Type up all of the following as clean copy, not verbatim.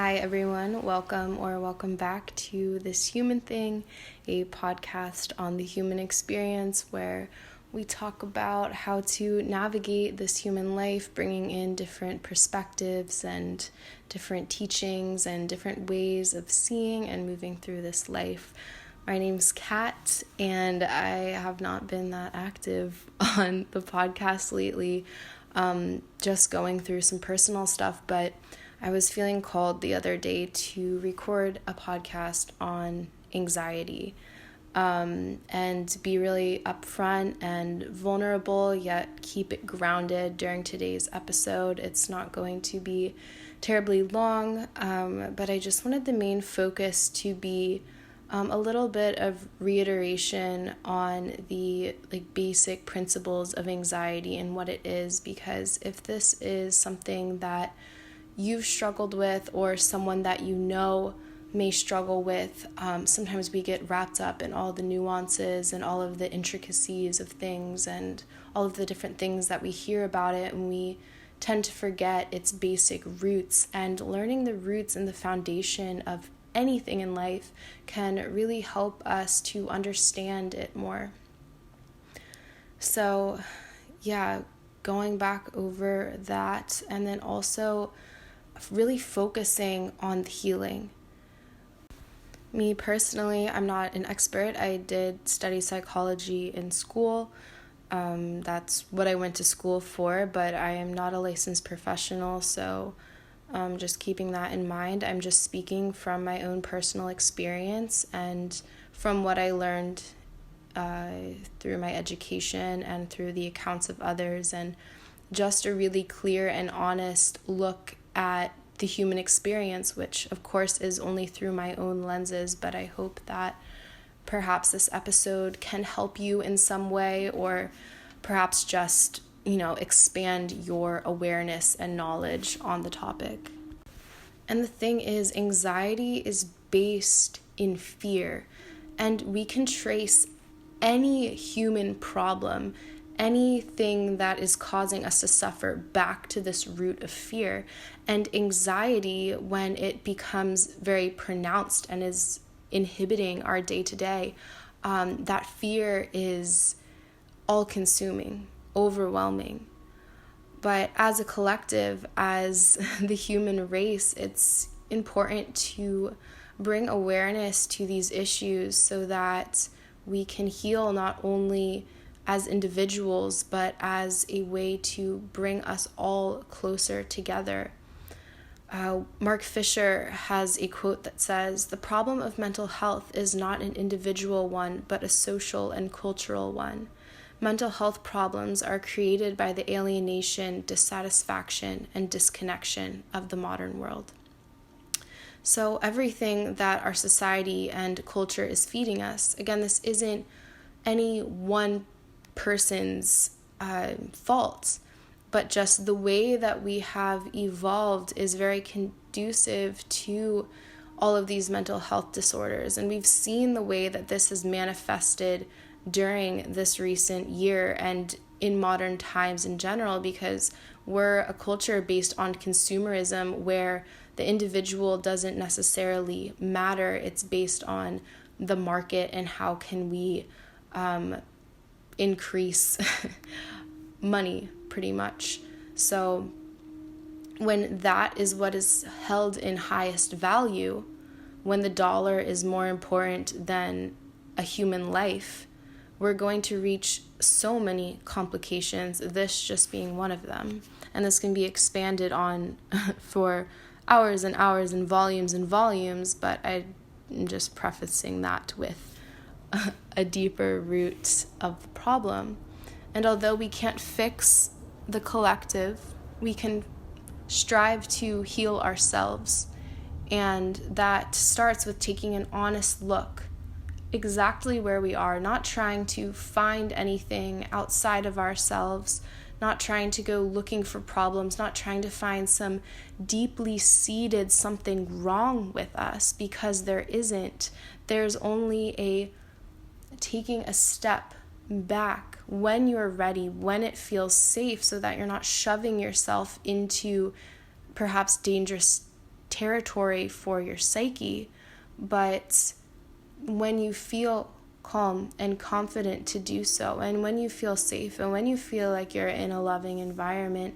Hi everyone, welcome back to This Human Thing, a podcast on the human experience where we talk about how to navigate this human life, bringing in different perspectives and different teachings and different ways of seeing and moving through this life. My name's Kat, and I have not been that active on the podcast lately, just going through some personal stuff, but I was feeling called the other day to record a podcast on anxiety and be really upfront and vulnerable, yet keep it grounded during today's episode. It's not going to be terribly long, but I just wanted the main focus to be a little bit of reiteration on the basic principles of anxiety and what it is, because if this is something that you've struggled with or someone that you know may struggle with, sometimes we get wrapped up in all the nuances and all of the intricacies of things and all of the different things that we hear about it, and we tend to forget its basic roots. And learning the roots and the foundation of anything in life can really help us to understand it more. So going back over that, and then also really focusing on the healing. Me personally, I'm not an expert. I did study psychology in school. That's what I went to school for, but I am not a licensed professional, so just keeping that in mind. I'm just speaking from my own personal experience and from what I learned through my education and through the accounts of others, and just a really clear and honest look at the human experience, which of course is only through my own lenses, but I hope that perhaps this episode can help you in some way, or perhaps just, expand your awareness and knowledge on the topic. And the thing is, anxiety is based in fear, and we can trace any human problem, anything that is causing us to suffer, back to this root of fear. And anxiety, when it becomes very pronounced and is inhibiting our day-to-day, that fear is all-consuming, overwhelming. But as a collective, as the human race, it's important to bring awareness to these issues so that we can heal not only as individuals, but as a way to bring us all closer together. Mark Fisher has a quote that says, "The problem of mental health is not an individual one, but a social and cultural one. Mental health problems are created by the alienation, dissatisfaction, and disconnection of the modern world." So everything that our society and culture is feeding us, again, this isn't any one person's fault, but just the way that we have evolved is very conducive to all of these mental health disorders. And we've seen the way that this has manifested during this recent year and in modern times in general, because we're a culture based on consumerism where the individual doesn't necessarily matter. It's based on the market and how can we increase money, pretty much. So when that is what is held in highest value, when the dollar is more important than a human life, we're going to reach so many complications, this just being one of them. And this can be expanded on for hours and hours and volumes, but I'm just prefacing that with a deeper root of the problem. And although we can't fix the collective, we can strive to heal ourselves. And that starts with taking an honest look exactly where we are, not trying to find anything outside of ourselves, not trying to go looking for problems, not trying to find some deeply seated something wrong with us, because there isn't. There's only taking a step back when you're ready, when it feels safe, so that you're not shoving yourself into perhaps dangerous territory for your psyche. But when you feel calm and confident to do so, and when you feel safe, and when you feel like you're in a loving environment,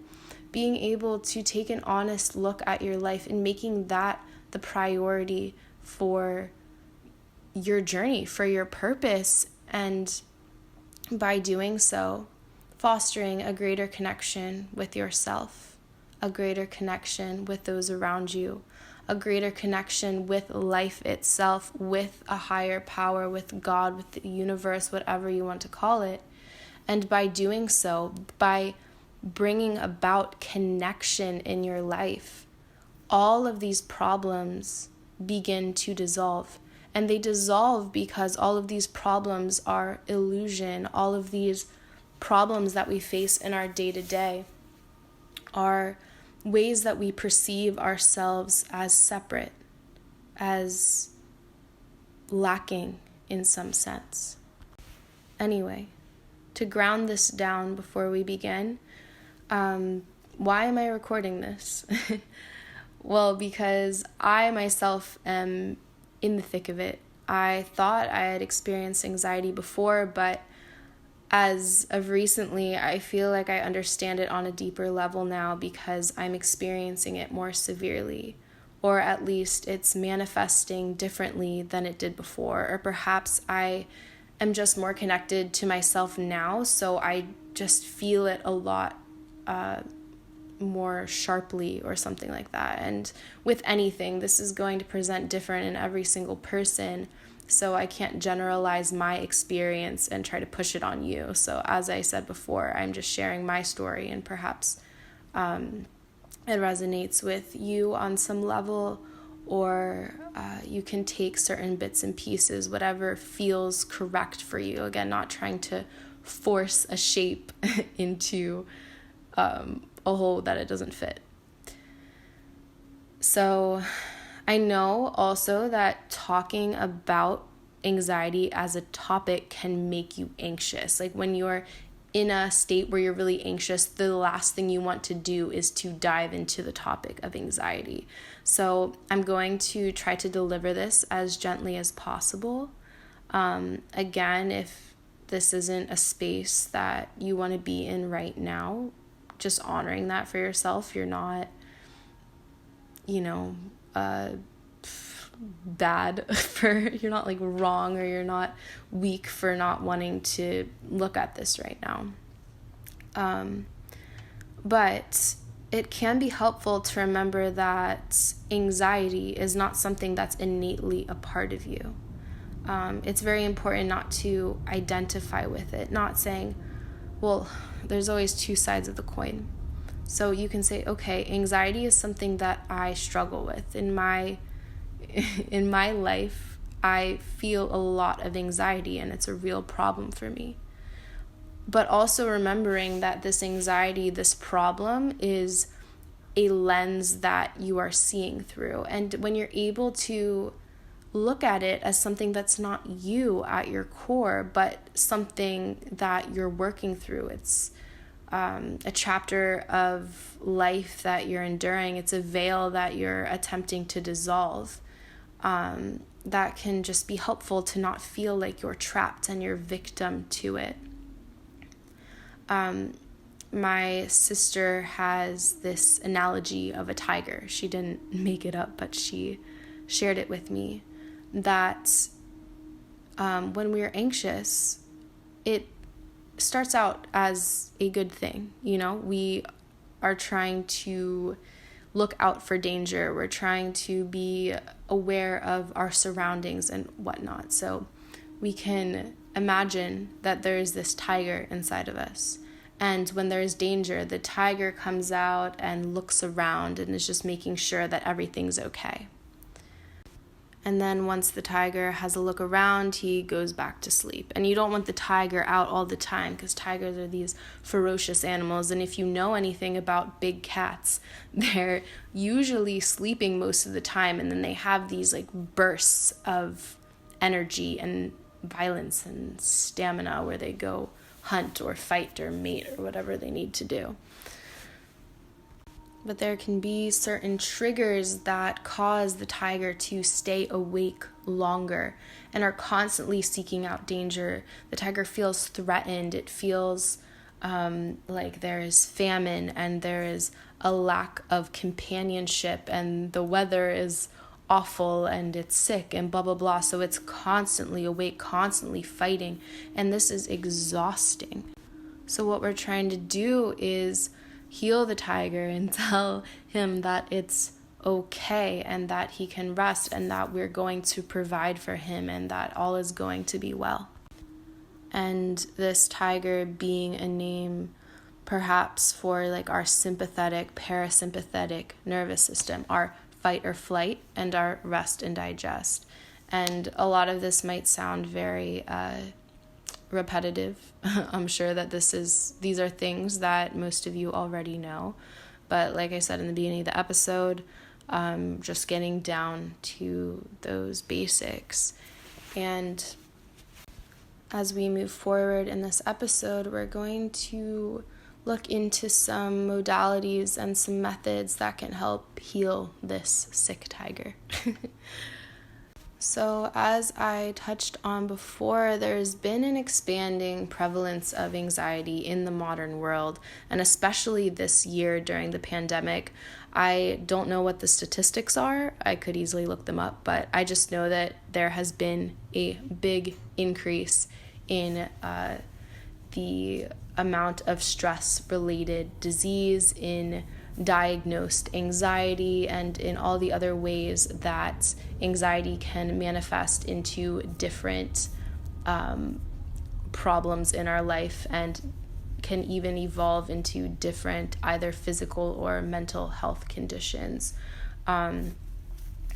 being able to take an honest look at your life and making that the priority for your journey, for your purpose, and by doing so, fostering a greater connection with yourself, a greater connection with those around you, a greater connection with life itself, with a higher power, with God, with the universe, whatever you want to call it. And by doing so, by bringing about connection in your life, all of these problems begin to dissolve. And they dissolve because all of these problems are illusion. All of these problems that we face in our day-to-day are ways that we perceive ourselves as separate, as lacking in some sense. Anyway, to ground this down before we begin, why am I recording this? Well, because I myself am in the thick of it. I thought I had experienced anxiety before, but as of recently, I feel like I understand it on a deeper level now because I'm experiencing it more severely, or at least it's manifesting differently than it did before, or perhaps I am just more connected to myself now, so I just feel it a lot more sharply or something like that. And with anything, this is going to present different in every single person. So I can't generalize my experience and try to push it on you. So as I said before, I'm just sharing my story, and perhaps it resonates with you on some level, or you can take certain bits and pieces, whatever feels correct for you. Again, not trying to force a shape into a hole that it doesn't fit. So I know also that talking about anxiety as a topic can make you anxious. Like when you're in a state where you're really anxious, the last thing you want to do is to dive into the topic of anxiety. So I'm going to try to deliver this as gently as possible. Again, if this isn't a space that you want to be in right now, just honoring that for yourself. You're not, bad you're not like wrong, or you're not weak for not wanting to look at this right now. But it can be helpful to remember that anxiety is not something that's innately a part of you. It's very important not to identify with it, not saying, well, there's always two sides of the coin. So you can say, okay, anxiety is something that I struggle with. In my life, I feel a lot of anxiety, and it's a real problem for me. But also remembering that this anxiety, this problem, is a lens that you are seeing through. And when you're able to look at it as something that's not you at your core, but something that you're working through, it's a chapter of life that you're enduring, it's a veil that you're attempting to dissolve, that can just be helpful to not feel like you're trapped and you're victim to it. My sister has this analogy of a tiger. She didn't make it up, but she shared it with me, that when we are anxious, it starts out as a good thing. We are trying to look out for danger. We're trying to be aware of our surroundings and whatnot. So we can imagine that there is this tiger inside of us. And when there is danger, the tiger comes out and looks around and is just making sure that everything's okay. And then once the tiger has a look around, he goes back to sleep. And you don't want the tiger out all the time, because tigers are these ferocious animals. And if you know anything about big cats, they're usually sleeping most of the time. And then they have these like bursts of energy and violence and stamina where they go hunt or fight or mate or whatever they need to do. but there can be certain triggers that cause the tiger to stay awake longer and are constantly seeking out danger. The tiger feels threatened. It feels like there is famine and there is a lack of companionship and the weather is awful and it's sick and blah, blah, blah. So it's constantly awake, constantly fighting, and this is exhausting. So what we're trying to do is heal the tiger and tell him that it's okay and that he can rest and that we're going to provide for him and that all is going to be well. And this tiger being a name perhaps for like our sympathetic, parasympathetic nervous system, our fight or flight, and our rest and digest. And a lot of this might sound very repetitive. I'm sure that these are things that most of you already know. But like I said in the beginning of the episode, just getting down to those basics. And as we move forward in this episode, we're going to look into some modalities and some methods that can help heal this sick tiger. So as I touched on before, there's been an expanding prevalence of anxiety in the modern world, and especially this year during the pandemic. I don't know what the statistics are. I could easily look them up, but I just know that there has been a big increase in the amount of stress-related disease, in diagnosed anxiety, and in all the other ways that anxiety can manifest into different problems in our life and can even evolve into different either physical or mental health conditions.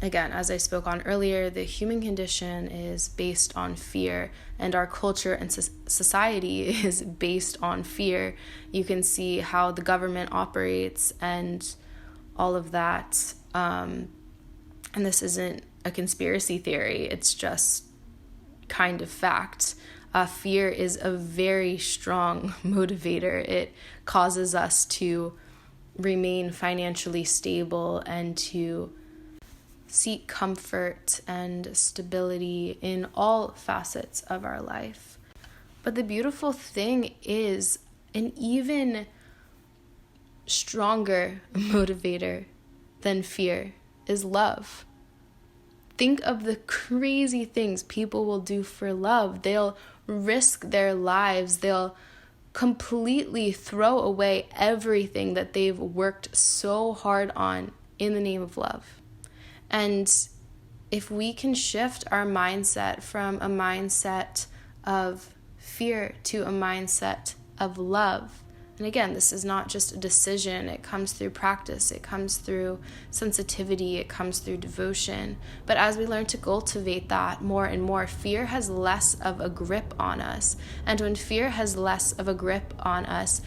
Again, as I spoke on earlier, the human condition is based on fear, and our culture and society is based on fear. You can see how the government operates and all of that. And this isn't a conspiracy theory, it's just kind of fact. Fear is a very strong motivator. It causes us to remain financially stable and to seek comfort and stability in all facets of our life. But the beautiful thing is an even stronger motivator than fear is love. Think of the crazy things people will do for love. They'll risk their lives. They'll completely throw away everything that they've worked so hard on in the name of love. And if we can shift our mindset from a mindset of fear to a mindset of love, and again, this is not just a decision, it comes through practice, it comes through sensitivity, it comes through devotion. But as we learn to cultivate that more and more, fear has less of a grip on us. And when fear has less of a grip on us,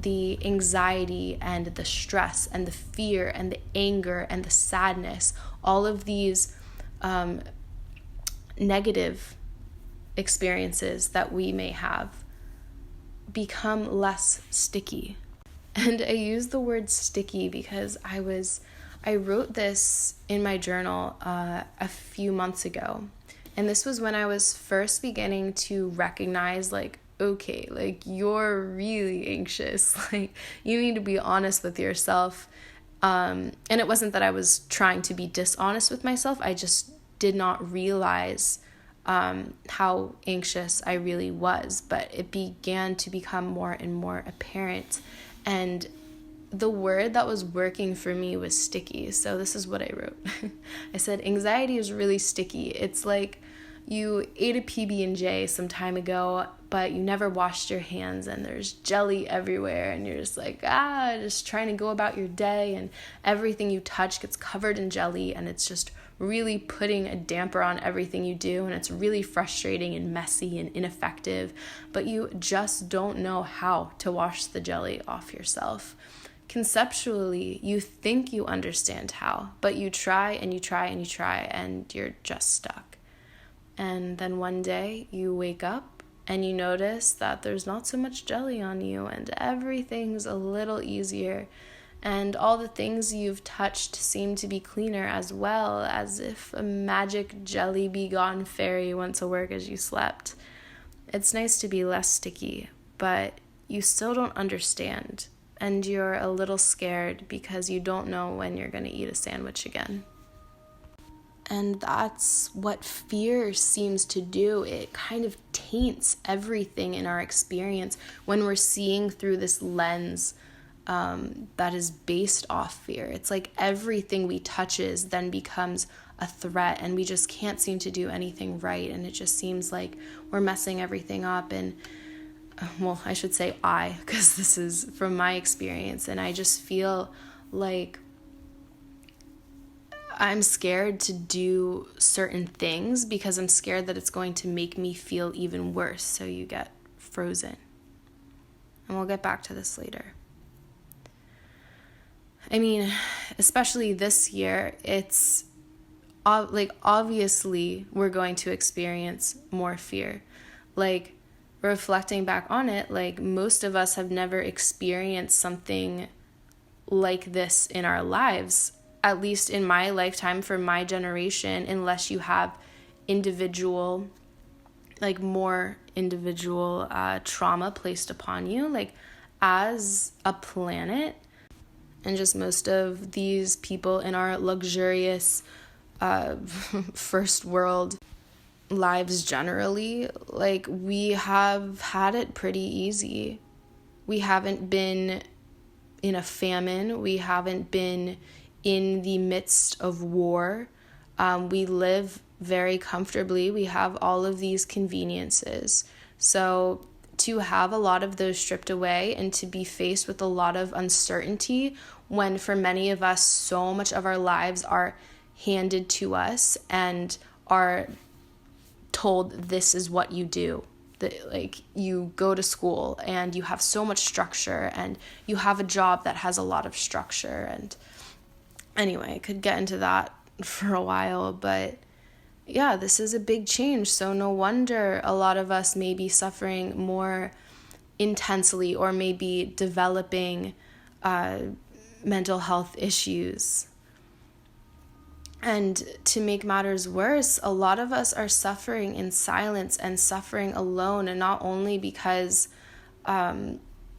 the anxiety and the stress and the fear and the anger and the sadness, all of these negative experiences that we may have become less sticky. And I use the word sticky because I wrote this in my journal a few months ago. And this was when I was first beginning to recognize, like, okay, like, you're really anxious. Like, you need to be honest with yourself. And it wasn't that I was trying to be dishonest with myself. I just did not realize how anxious I really was. But it began to become more and more apparent. And the word that was working for me was sticky. So this is what I wrote. I said, anxiety is really sticky. It's like you ate a PB&J some time ago, but you never washed your hands and there's jelly everywhere and you're just like, just trying to go about your day, and everything you touch gets covered in jelly, and it's just really putting a damper on everything you do, and it's really frustrating and messy and ineffective, but you just don't know how to wash the jelly off yourself. Conceptually, you think you understand how, but you try and you try and you try, and you're just stuck. And then one day you wake up and you notice that there's not so much jelly on you and everything's a little easier. And all the things you've touched seem to be cleaner as well, as if a magic jelly be gone fairy went to work as you slept. It's nice to be less sticky, but you still don't understand, and you're a little scared because you don't know when you're going to eat a sandwich again. And that's what fear seems to do. It kind of taints everything in our experience when we're seeing through this lens that is based off fear. It's like everything we touches then becomes a threat, and we just can't seem to do anything right, and it just seems like we're messing everything up. And well, I should say because this is from my experience, and I just feel like I'm scared to do certain things because I'm scared that it's going to make me feel even worse, so you get frozen. And we'll get back to this later. I mean, especially this year, it's like obviously we're going to experience more fear. Like, reflecting back on it, like most of us have never experienced something like this in our lives, at least in my lifetime, for my generation, unless you have more individual trauma placed upon you, like as a planet. And just most of these people in our luxurious first world lives generally, like we have had it pretty easy. We haven't been in a famine. We haven't been in the midst of war. We live very comfortably. We have all of these conveniences. So to have a lot of those stripped away and to be faced with a lot of uncertainty, when for many of us so much of our lives are handed to us and are told this is what you do, that like you go to school and you have so much structure and you have a job that has a lot of structure. And anyway, I could get into that for a while, but yeah, this is a big change. So no wonder a lot of us may be suffering more intensely or maybe developing mental health issues. And to make matters worse, a lot of us are suffering in silence and suffering alone, and not only because of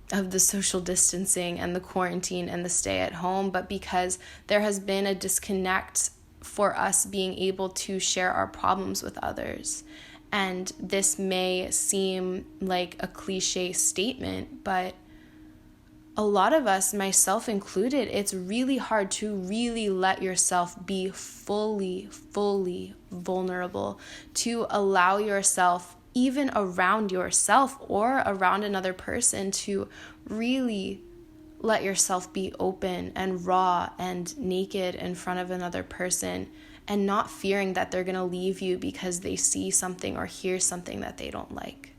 the social distancing and the quarantine and the stay at home, but because there has been a disconnect for us being able to share our problems with others. And this may seem like a cliche statement, but a lot of us, myself included, it's really hard to really let yourself be fully vulnerable, to allow yourself, even around yourself or around another person, to really let yourself be open and raw and naked in front of another person, and not fearing that they're going to leave you because they see something or hear something that they don't like.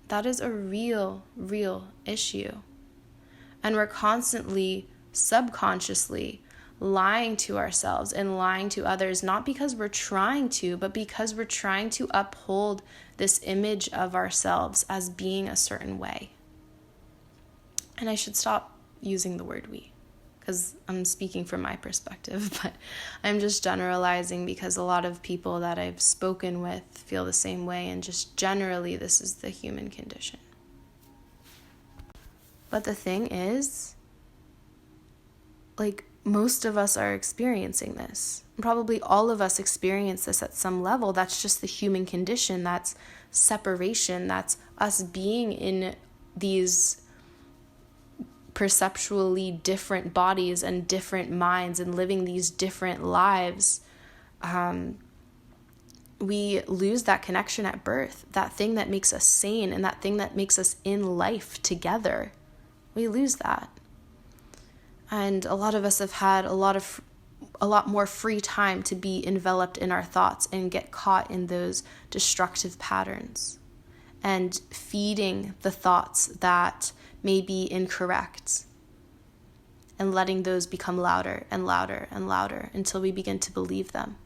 That is a real issue. And we're constantly, subconsciously, lying to ourselves and lying to others, not because we're trying to, but because we're trying to uphold this image of ourselves as being a certain way. And I should stop using the word we, because I'm speaking from my perspective, but I'm just generalizing because a lot of people that I've spoken with feel the same way, and just generally this is the human condition. But the thing is, like, most of us are experiencing this. Probably all of us experience this at some level. That's just the human condition. That's separation. That's us being in these perceptually different bodies and different minds and living these different lives. We lose that connection at birth, that thing that makes us sane and that thing that makes us in life together. We lose that. And a lot of us have had a lot more free time to be enveloped in our thoughts and get caught in those destructive patterns and feeding the thoughts that may be incorrect and letting those become louder and louder and louder until we begin to believe them.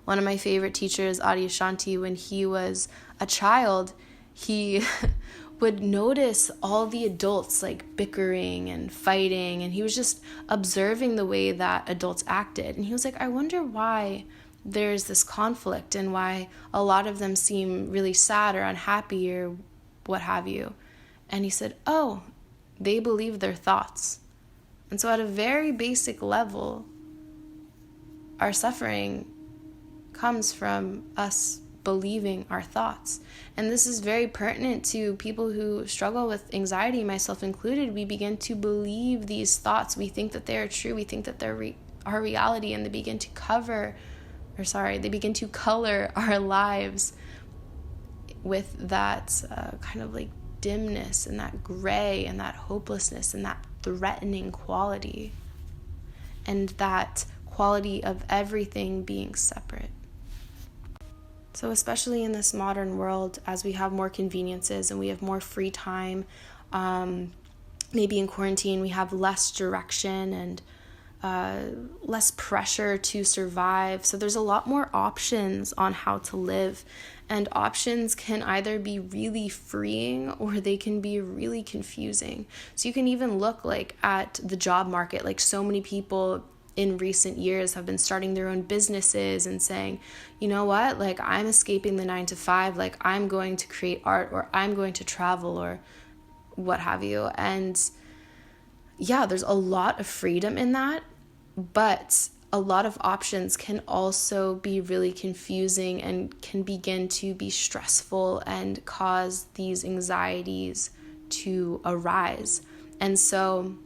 One of my favorite teachers, Adyashanti, when he was a child, he would notice all the adults like bickering and fighting, and he was just observing the way that adults acted. And he was like, I wonder why there's this conflict and why a lot of them seem really sad or unhappy or what have you. And he said, oh, they believe their thoughts. And so at a very basic level, our suffering comes from us believing our thoughts. And this is very pertinent to people who struggle with anxiety, myself included. We begin to believe these thoughts. We think that they are true. We think that they're our reality, and they begin to color our lives with that kind of like dimness and that gray and that hopelessness and that threatening quality, and that quality of everything being separate. So especially in this modern world, as we have more conveniences and we have more free time, maybe in quarantine we have less direction and less pressure to survive. So there's a lot more options on how to live. And options can either be really freeing or they can be really confusing. So you can even look like at the job market. Like so many people in recent years have been starting their own businesses and saying, you know what, like I'm escaping the 9-to-5, like I'm going to create art, or I'm going to travel, or what have you. And yeah, there's a lot of freedom in that, but a lot of options can also be really confusing and can begin to be stressful and cause these anxieties to arise. And so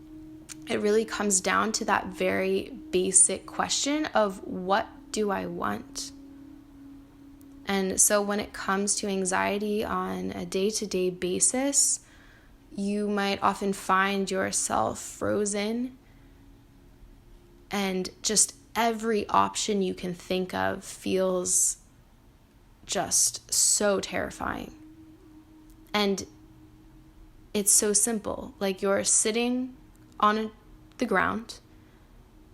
it really comes down to that very basic question of, what do I want? And so when it comes to anxiety on a day-to-day basis, you might often find yourself frozen, and just every option you can think of feels just so terrifying. And it's so simple. Like you're sitting on the ground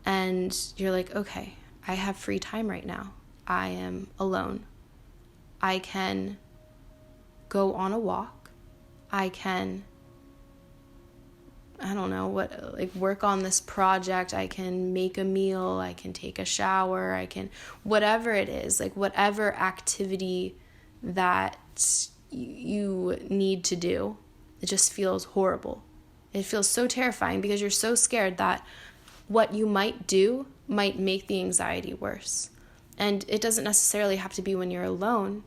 and you're like, okay, I have free time right now. I am alone. I can go on a walk. I can, work on this project. I can make a meal. I can take a shower. I can, whatever it is, like whatever activity that you need to do, it just feels horrible. It feels so terrifying because you're so scared that what you might do might make the anxiety worse. And it doesn't necessarily have to be when you're alone.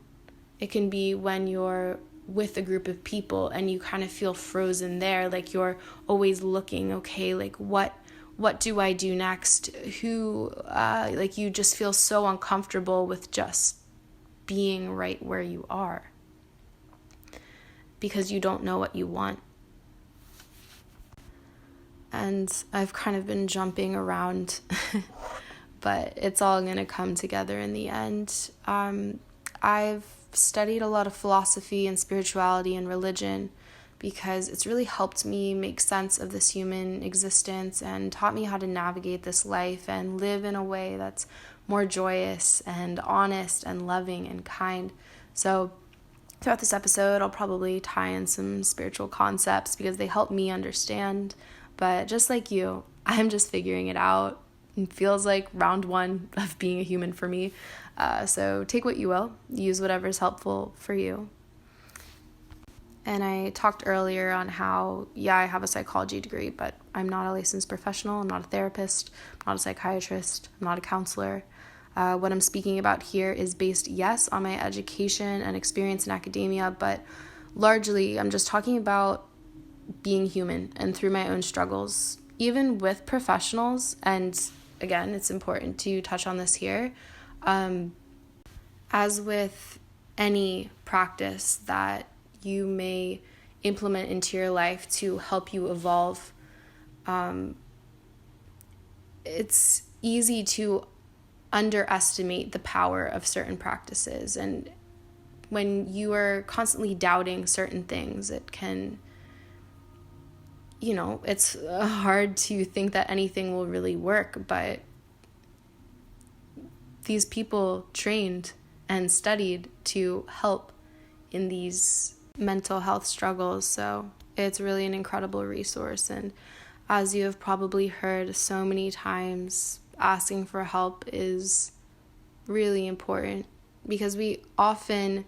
It can be when you're with a group of people and you kind of feel frozen there, like you're always looking, okay, like what do I do next? You just feel so uncomfortable with just being right where you are because you don't know what you want. And I've kind of been jumping around, but it's all going to come together in the end. I've studied a lot of philosophy and spirituality and religion because it's really helped me make sense of this human existence and taught me how to navigate this life and live in a way that's more joyous and honest and loving and kind. So throughout this episode, I'll probably tie in some spiritual concepts because they help me understand. But just like you, I'm just figuring it out. It feels like round one of being a human for me. So take what you will. Use whatever's helpful for you. And I talked earlier on how, I have a psychology degree, but I'm not a licensed professional. I'm not a therapist. I'm not a psychiatrist. I'm not a counselor. What I'm speaking about here is based, yes, on my education and experience in academia, but largely I'm just talking about being human and through my own struggles, even with professionals. And again, it's important to touch on this here. As with any practice that you may implement into your life to help you evolve, it's easy to underestimate the power of certain practices. And when you are constantly doubting certain things, it can, it's hard to think that anything will really work, but these people trained and studied to help in these mental health struggles. So it's really an incredible resource. And as you have probably heard so many times, asking for help is really important, because we often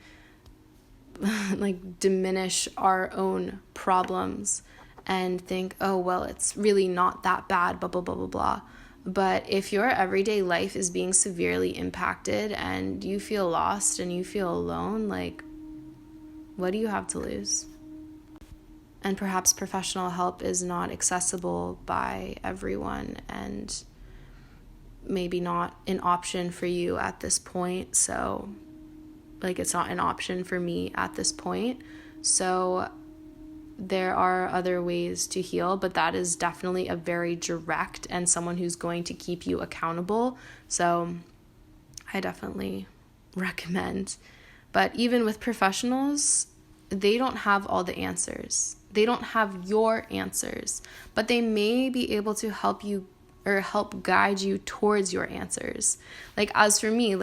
diminish our own problems and think, oh, well, it's really not that bad, blah, blah, blah, blah, blah. But if your everyday life is being severely impacted and you feel lost and you feel alone, what do you have to lose? And perhaps professional help is not accessible by everyone and maybe not an option for you at this point. So, it's not an option for me at this point. So there are other ways to heal, but that is definitely a very direct and someone who's going to keep you accountable. So I definitely recommend. But even with professionals, they don't have all the answers. They don't have your answers, but they may be able to help you or help guide you towards your answers. As for me,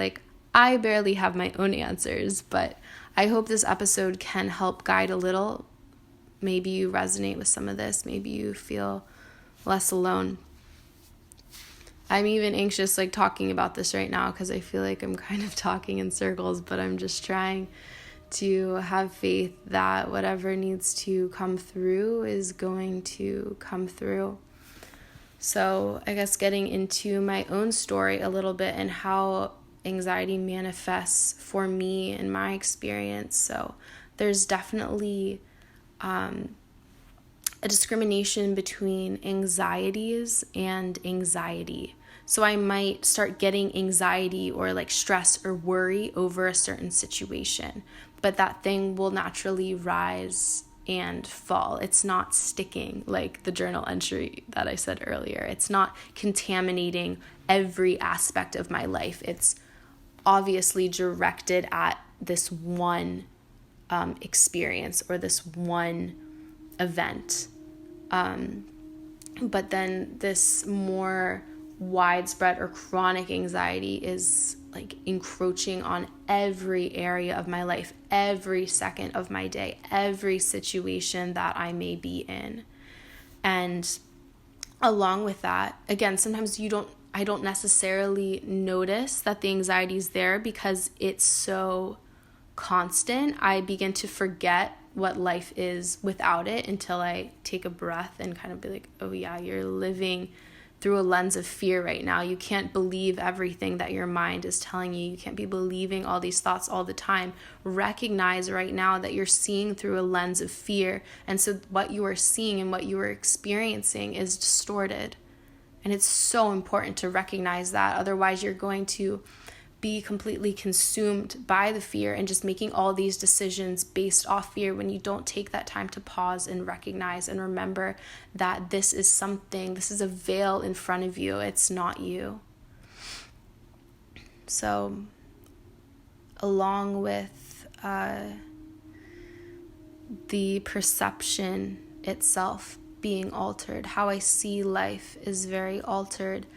I barely have my own answers, but I hope this episode can help guide a little. Maybe you resonate with some of this. Maybe you feel less alone. I'm even anxious talking about this right now, because I feel like I'm kind of talking in circles, but I'm just trying to have faith that whatever needs to come through is going to come through. So I guess getting into my own story a little bit and how anxiety manifests for me in my experience. So there's definitely a discrimination between anxieties and anxiety. So I might start getting anxiety or stress or worry over a certain situation, but that thing will naturally rise and fall. It's not sticking like the journal entry that I said earlier. It's not contaminating every aspect of my life. It's obviously directed at this one experience or this one event. But then this more widespread or chronic anxiety is encroaching on every area of my life, every second of my day, every situation that I may be in. And along with that, again, sometimes I don't necessarily notice that the anxiety is there because it's so constant. I begin to forget what life is without it until I take a breath and kind of be like, oh yeah, you're living through a lens of fear right now. You can't believe everything that your mind is telling you. You can't be believing all these thoughts all the time. Recognize right now that you're seeing through a lens of fear. And so what you are seeing and what you are experiencing is distorted. And it's so important to recognize that. Otherwise, you're going to be completely consumed by the fear and just making all these decisions based off fear when you don't take that time to pause and recognize and remember that this is a veil in front of you. It's not you. So along with the perception itself being altered, how I see life is very altered.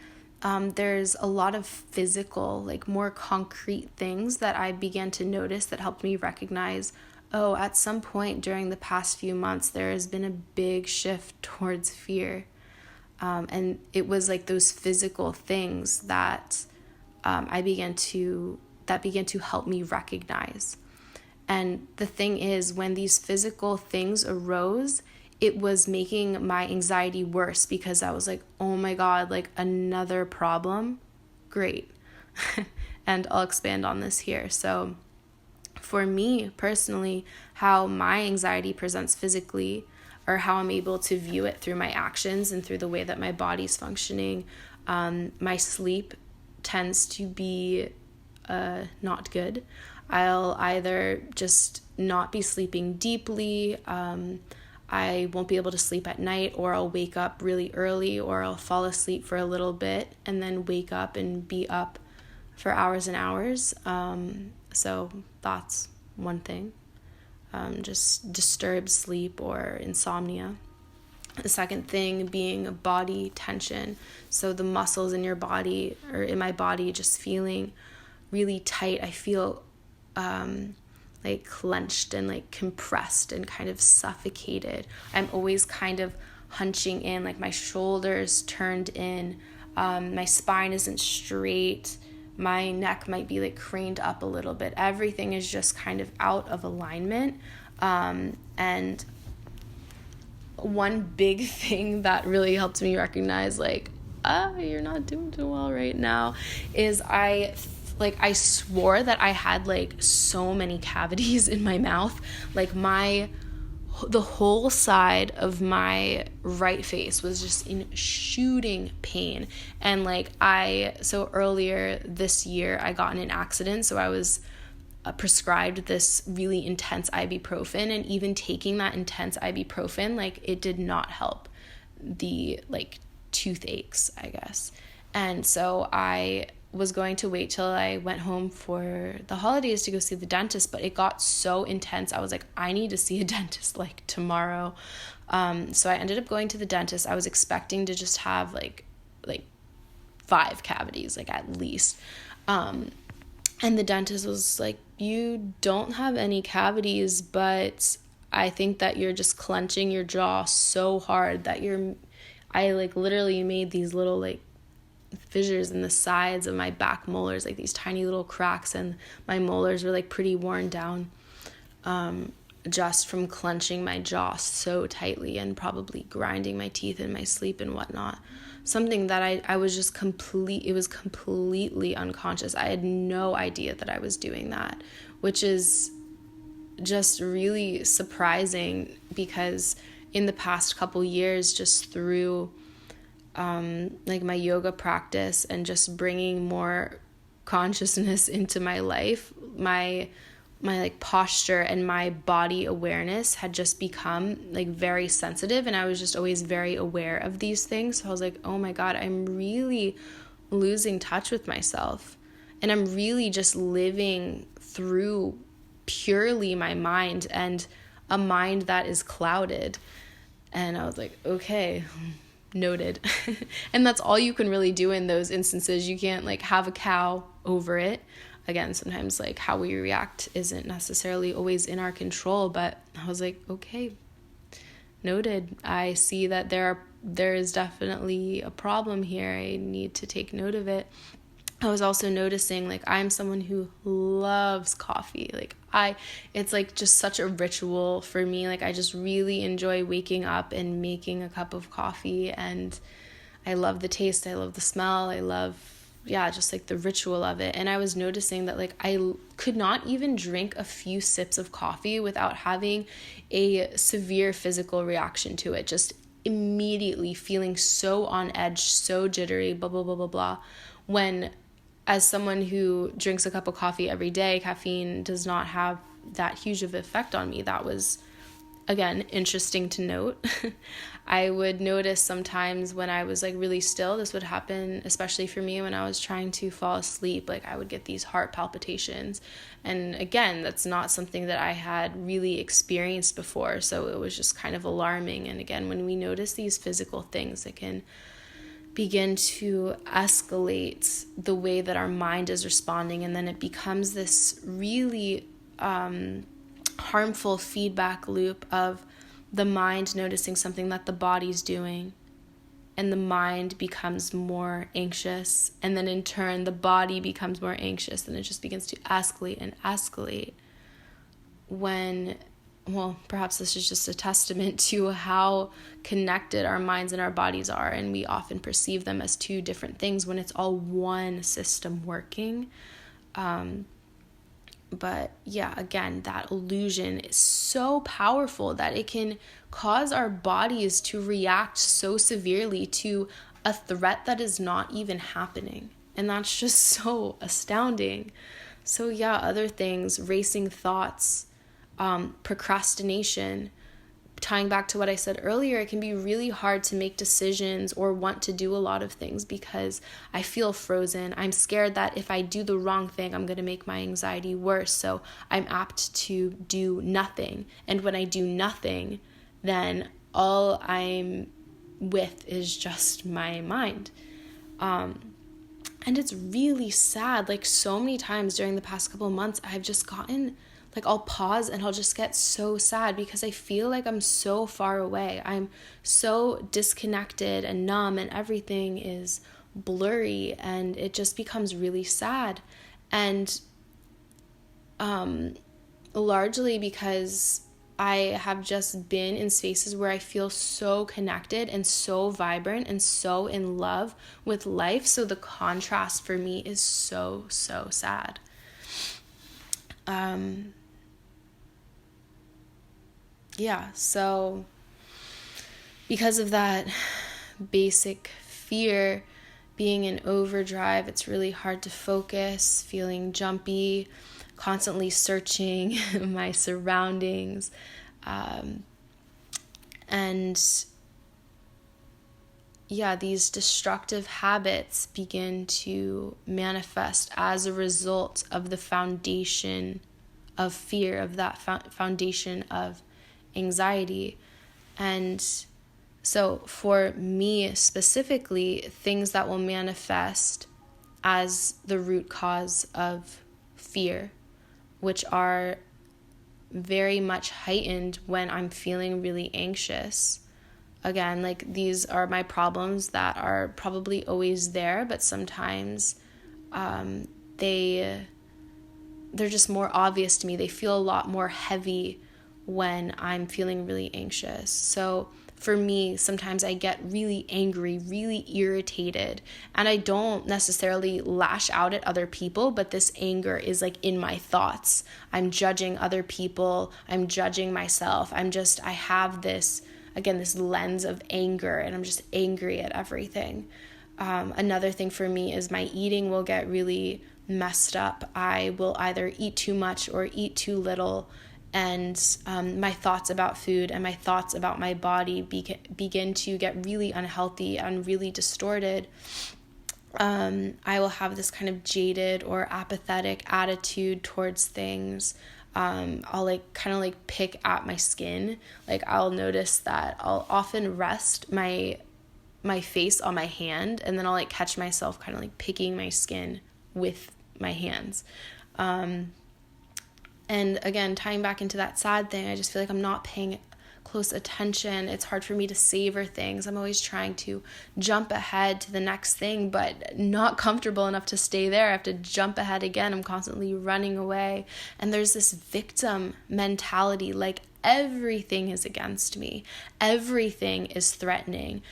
There's a lot of physical, more concrete things that I began to notice that helped me recognize, oh, at some point during the past few months, there has been a big shift towards fear. And it was those physical things that began to help me recognize. And the thing is, when these physical things arose, it was making my anxiety worse because I was like, oh my God, another problem? Great. And I'll expand on this here. So for me personally, how my anxiety presents physically, or how I'm able to view it through my actions and through the way that my body's functioning, my sleep tends to be not good. I'll either just not be sleeping deeply, I won't be able to sleep at night, or I'll wake up really early, or I'll fall asleep for a little bit and then wake up and be up for hours and hours. So that's one thing, just disturbed sleep or insomnia. The second thing being body tension. So the muscles in your body or in my body just feeling really tight. I feel like clenched and like compressed and kind of suffocated. I'm always kind of hunching in, like my shoulders turned in, my spine isn't straight, my neck might be like craned up a little bit. Everything is just kind of out of alignment. And one big thing that really helped me recognize like, you're not doing too well right now, is I swore that I had like so many cavities in my mouth. Like the whole side of my right face was just in shooting pain. And like so earlier this year I got in an accident, so I was prescribed this really intense ibuprofen, and even taking that intense ibuprofen, like it did not help the like toothaches, I guess. And so I was going to wait till I went home for the holidays to go see the dentist, but it got so intense. I was like, I need to see a dentist like tomorrow. So I ended up going to the dentist. I was expecting to just have like 5 cavities, like at least. And the dentist was like, you don't have any cavities, but I think that you're just clenching your jaw so hard that I like literally made these little like fissures in the sides of my back molars, like these tiny little cracks, and my molars were like pretty worn down, just from clenching my jaw so tightly and probably grinding my teeth in my sleep and whatnot. Something that I was just it was completely unconscious. I had no idea that I was doing that, which is just really surprising, because in the past couple years, just through like my yoga practice and just bringing more consciousness into my life, my like posture and my body awareness had just become like very sensitive, and I was just always very aware of these things. So I was like, oh my God, I'm really losing touch with myself, and I'm really just living through purely my mind, and a mind that is clouded. And I was like, okay, noted. And that's all you can really do in those instances. You can't like have a cow over it. Again, sometimes like how we react isn't necessarily always in our control, but I was like, okay, noted. I see that there is definitely a problem here. I need to take note of it. I was also noticing, like, I'm someone who loves coffee. Like, it's like just such a ritual for me. Like, I just really enjoy waking up and making a cup of coffee, and I love the taste. I love the smell. I love, just like the ritual of it. And I was noticing that like I could not even drink a few sips of coffee without having a severe physical reaction to it. Just immediately feeling so on edge, so jittery, blah, blah, blah, blah, blah. When as someone who drinks a cup of coffee every day, caffeine does not have that huge of an effect on me. That was, again, interesting to note. I would notice sometimes when I was like really still, this would happen, especially for me when I was trying to fall asleep. Like I would get these heart palpitations. And again, that's not something that I had really experienced before. So it was just kind of alarming. And again, when we notice these physical things, it can begin to escalate the way that our mind is responding, and then it becomes this really harmful feedback loop of the mind noticing something that the body's doing, and the mind becomes more anxious, and then in turn the body becomes more anxious, and it just begins to escalate and escalate. Perhaps this is just a testament to how connected our minds and our bodies are, and we often perceive them as two different things when it's all one system working. But yeah, again, that illusion is so powerful that it can cause our bodies to react so severely to a threat that is not even happening. And that's just so astounding. So yeah, other things, racing thoughts, procrastination. Tying back to what I said earlier, it can be really hard to make decisions or want to do a lot of things because I feel frozen. I'm scared that if I do the wrong thing, I'm going to make my anxiety worse. So I'm apt to do nothing. And when I do nothing, then all I'm with is just my mind. And it's really sad. Like so many times during the past couple of months, I've just gotten like I'll pause and I'll just get so sad because I feel like I'm so far away. I'm so disconnected and numb, and everything is blurry, and it just becomes really sad. And largely because I have just been in spaces where I feel so connected and so vibrant and so in love with life. So the contrast for me is so, so sad. So because of that basic fear, being in overdrive, it's really hard to focus, feeling jumpy, constantly searching my surroundings. These destructive habits begin to manifest as a result of the foundation of fear, of that foundation of anxiety. And so for me specifically, things that will manifest as the root cause of fear, which are very much heightened when I'm feeling really anxious. Again, like these are my problems that are probably always there, but sometimes they're just more obvious to me. They feel a lot more heavy when I'm feeling really anxious. So for me, sometimes I get really angry, really irritated, and I don't necessarily lash out at other people, but this anger is like in my thoughts. I'm judging other people. I'm judging myself. I have this lens of anger, and I'm just angry at everything. Another thing for me is my eating will get really messed up. I will either eat too much or eat too little, and my thoughts about food and my thoughts about my body begin to get really unhealthy and really distorted. I will have this kind of jaded or apathetic attitude towards things. I'll kind of pick at my skin. Like I'll notice that I'll often rest my face on my hand, and then I'll catch myself kind of picking my skin with my hands. And again, tying back into that sad thing, I just feel like I'm not paying close attention. It's hard for me to savor things. I'm always trying to jump ahead to the next thing, but not comfortable enough to stay there. I have to jump ahead again. I'm constantly running away. And there's this victim mentality, like everything is against me. Everything is threatening.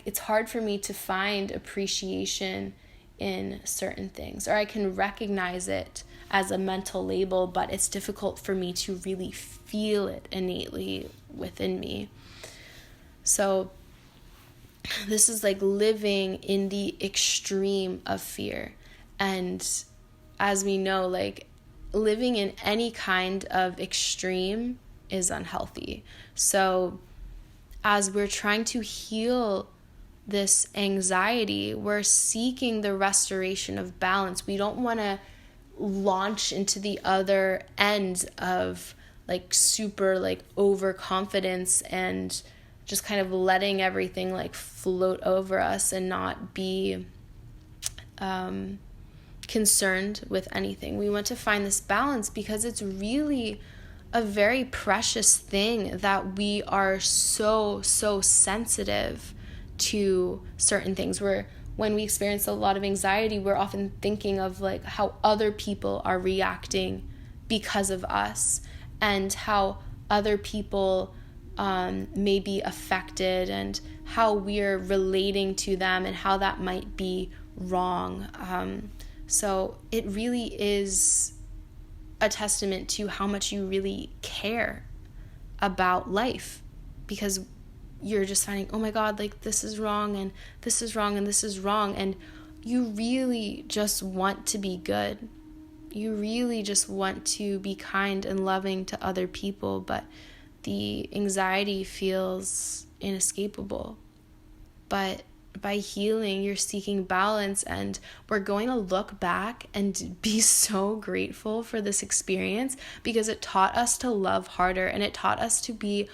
It's hard for me to find appreciation in certain things, or I can recognize it as a mental label, but it's difficult for me to really feel it innately within me. So this is living in the extreme of fear. And as we know, living in any kind of extreme is unhealthy. So as we're trying to heal this anxiety, we're seeking the restoration of balance. We don't want to launch into the other end of super overconfidence and just kind of letting everything float over us and not be concerned with anything. We want to find this balance because it's really a very precious thing that we are so sensitive to certain things. When we experience a lot of anxiety, we're often thinking of how other people are reacting because of us, and how other people may be affected, and how we're relating to them, and how that might be wrong. So it really is a testament to how much you really care about life, because you're just finding, oh my God, this is wrong, and this is wrong, and this is wrong. And you really just want to be good. You really just want to be kind and loving to other people, but the anxiety feels inescapable. But by healing, you're seeking balance, and we're going to look back and be so grateful for this experience, because it taught us to love harder, and it taught us to be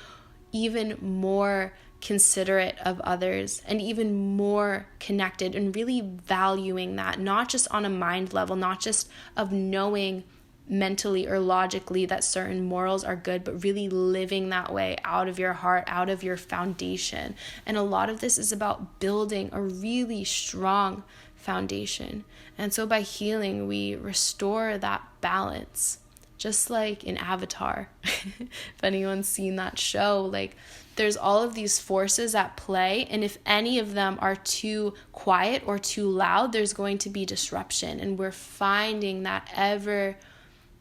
even more considerate of others and even more connected, and really valuing that, not just on a mind level, not just of knowing mentally or logically that certain morals are good, but really living that way out of your heart, out of your foundation. And a lot of this is about building a really strong foundation. And so by healing, we restore that balance. Just like in Avatar, if anyone's seen that show, like there's all of these forces at play, and if any of them are too quiet or too loud, there's going to be disruption, and we're finding that ever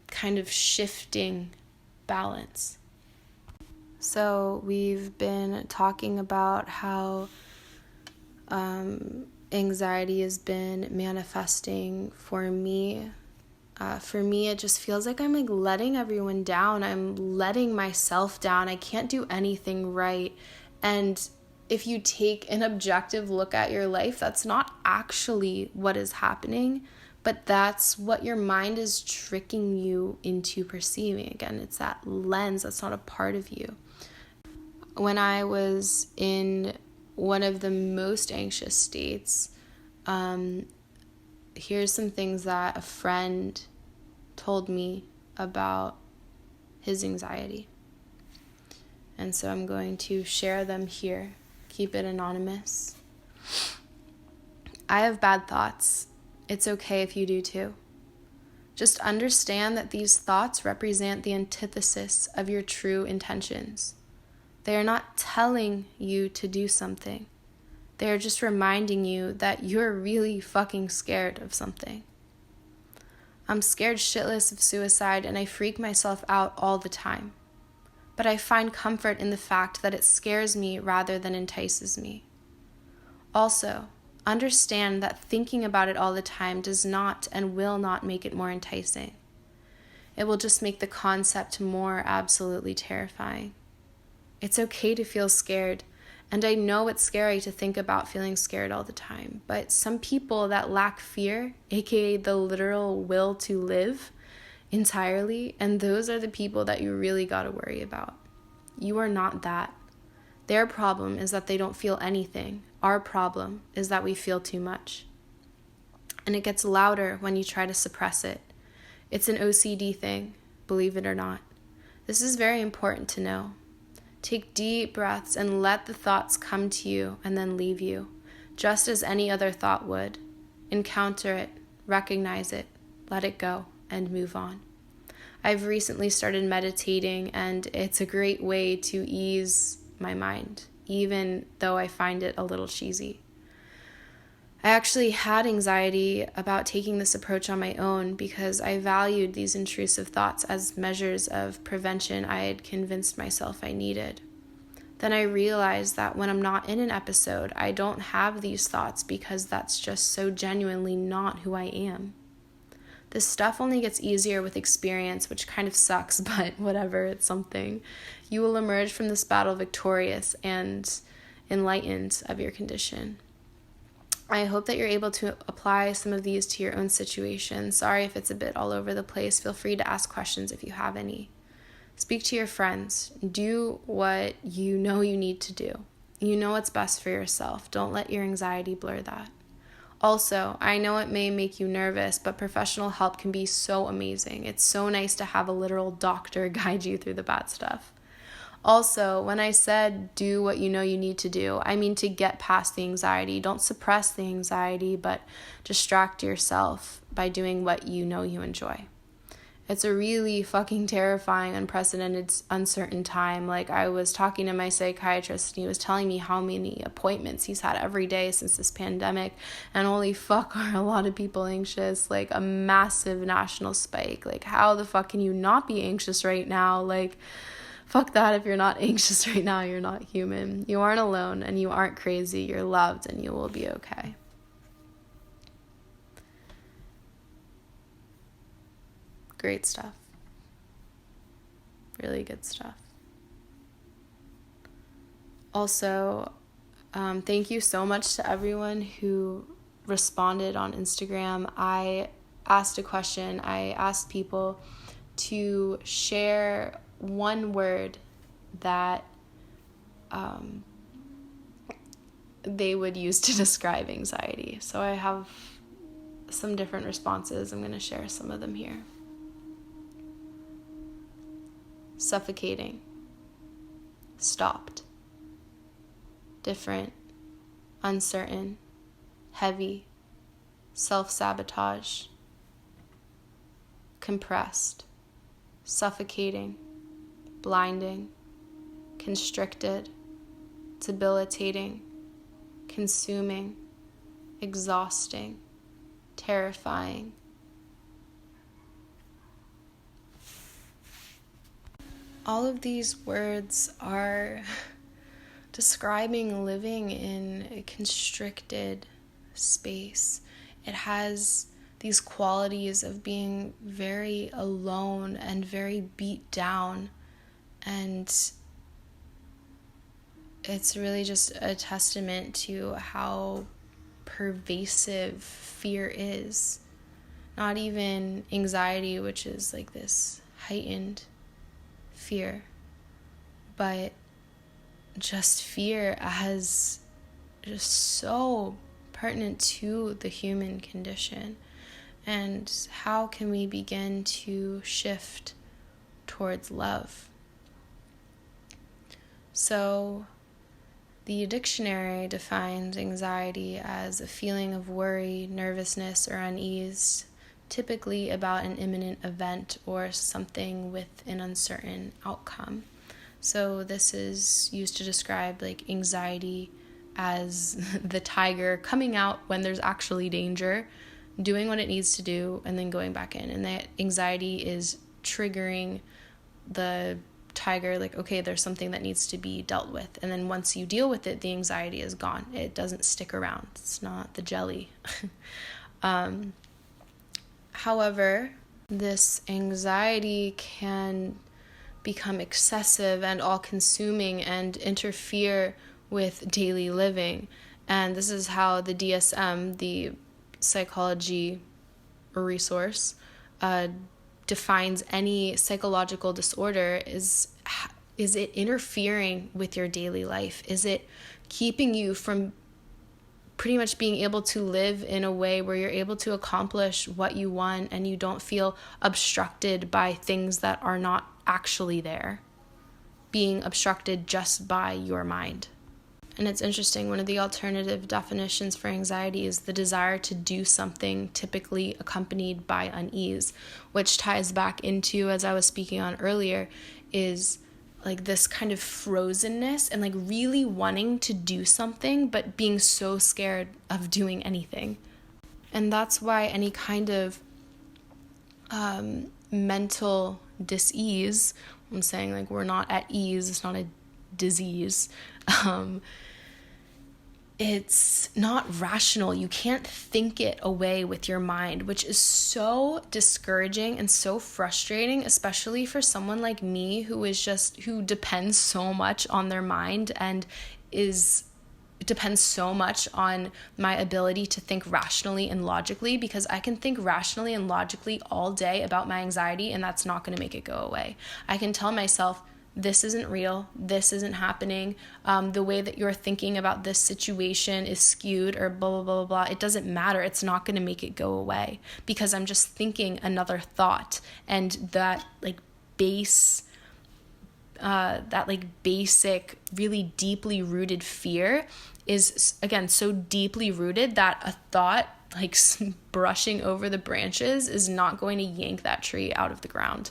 kind of shifting balance. So we've been talking about how anxiety has been manifesting for me. For me, it just feels like I'm like letting everyone down. I'm letting myself down. I can't do anything right. And if you take an objective look at your life, that's not actually what is happening, but that's what your mind is tricking you into perceiving. Again, it's that lens that's not a part of you. When I was in one of the most anxious states, here's some things that a friend told me about his anxiety. And so I'm going to share them here. Keep it anonymous. I have bad thoughts. It's okay if you do too. Just understand that these thoughts represent the antithesis of your true intentions. They are not telling you to do something. They're just reminding you that you're really fucking scared of something. I'm scared shitless of suicide, and I freak myself out all the time. But I find comfort in the fact that it scares me rather than entices me. Also, understand that thinking about it all the time does not and will not make it more enticing. It will just make the concept more absolutely terrifying. It's okay to feel scared. And I know it's scary to think about feeling scared all the time, but some people that lack fear, aka the literal will to live entirely, and those are the people that you really gotta worry about. You are not that. Their problem is that they don't feel anything. Our problem is that we feel too much. And it gets louder when you try to suppress it. It's an OCD thing, believe it or not. This is very important to know. Take deep breaths and let the thoughts come to you and then leave you, just as any other thought would. Encounter it, recognize it, let it go, and move on. I've recently started meditating, and it's a great way to ease my mind, even though I find it a little cheesy. I actually had anxiety about taking this approach on my own because I valued these intrusive thoughts as measures of prevention I had convinced myself I needed. Then I realized that when I'm not in an episode, I don't have these thoughts because that's just so genuinely not who I am. This stuff only gets easier with experience, which kind of sucks, but whatever, it's something. You will emerge from this battle victorious and enlightened of your condition. I hope that you're able to apply some of these to your own situation. Sorry if it's a bit all over the place. Feel free to ask questions if you have any. Speak to your friends. Do what you know you need to do. You know what's best for yourself. Don't let your anxiety blur that. Also, I know it may make you nervous, but professional help can be so amazing. It's so nice to have a literal doctor guide you through the bad stuff. Also, when I said do what you know you need to do, I mean to get past the anxiety. Don't suppress the anxiety, but distract yourself by doing what you know you enjoy. It's a really fucking terrifying, unprecedented, uncertain time. Like, I was talking to my psychiatrist, and he was telling me how many appointments he's had every day since this pandemic, and holy fuck are a lot of people anxious. Like, a massive national spike. Like, how the fuck can you not be anxious right now? Like, fuck that. If you're not anxious right now, you're not human. You aren't alone, and you aren't crazy. You're loved, and you will be okay. Great stuff. Really good stuff. Also, thank you so much to everyone who responded on Instagram. I asked a question. I asked people to share one word that they would use to describe anxiety. So I have some different responses. I'm going to share some of them here. suffocating, stopped, different, uncertain, heavy, self-sabotage, compressed, suffocating, blinding, constricted, debilitating, consuming, exhausting, terrifying. All of these words are describing living in a constricted space. It has these qualities of being very alone and very beat down, and it's really just a testament to how pervasive fear is. Not even anxiety, which is like this heightened fear, but just fear as just so pertinent to the human condition. And how can we begin to shift towards love? So the dictionary defines anxiety as a feeling of worry, nervousness, or unease, typically about an imminent event or something with an uncertain outcome. So this is used to describe like anxiety as the tiger coming out when there's actually danger, doing what it needs to do, and then going back in. And that anxiety is triggering the tiger, like, okay, there's something that needs to be dealt with. And then once you deal with it, the anxiety is gone. It doesn't stick around. It's not the jelly. However, this anxiety can become excessive and all-consuming and interfere with daily living. And this is how the DSM, the psychology resource, defines any psychological disorder. Is it interfering with your daily life? Is it keeping you from pretty much being able to live in a way where you're able to accomplish what you want and you don't feel obstructed by things that are not actually there, being obstructed just by your mind? And it's interesting, one of the alternative definitions for anxiety is the desire to do something, typically accompanied by unease, which ties back into, as I was speaking on earlier, is like this kind of frozenness and like really wanting to do something, but being so scared of doing anything. And that's why any kind of mental dis-ease, I'm saying like we're not at ease, it's not a disease, it's not rational. You can't think it away with your mind, which is so discouraging and so frustrating, especially for someone like me who depends so much on their mind and depends so much on my ability to think rationally and logically, because I can think rationally and logically all day about my anxiety and that's not going to make it go away. I can tell myself, this isn't real, this isn't happening, the way that you're thinking about this situation is skewed, or blah, blah, blah, blah, blah. It doesn't matter. It's not going to make it go away because I'm just thinking another thought. And that basic, really deeply rooted fear is, again, so deeply rooted that a thought like brushing over the branches is not going to yank that tree out of the ground.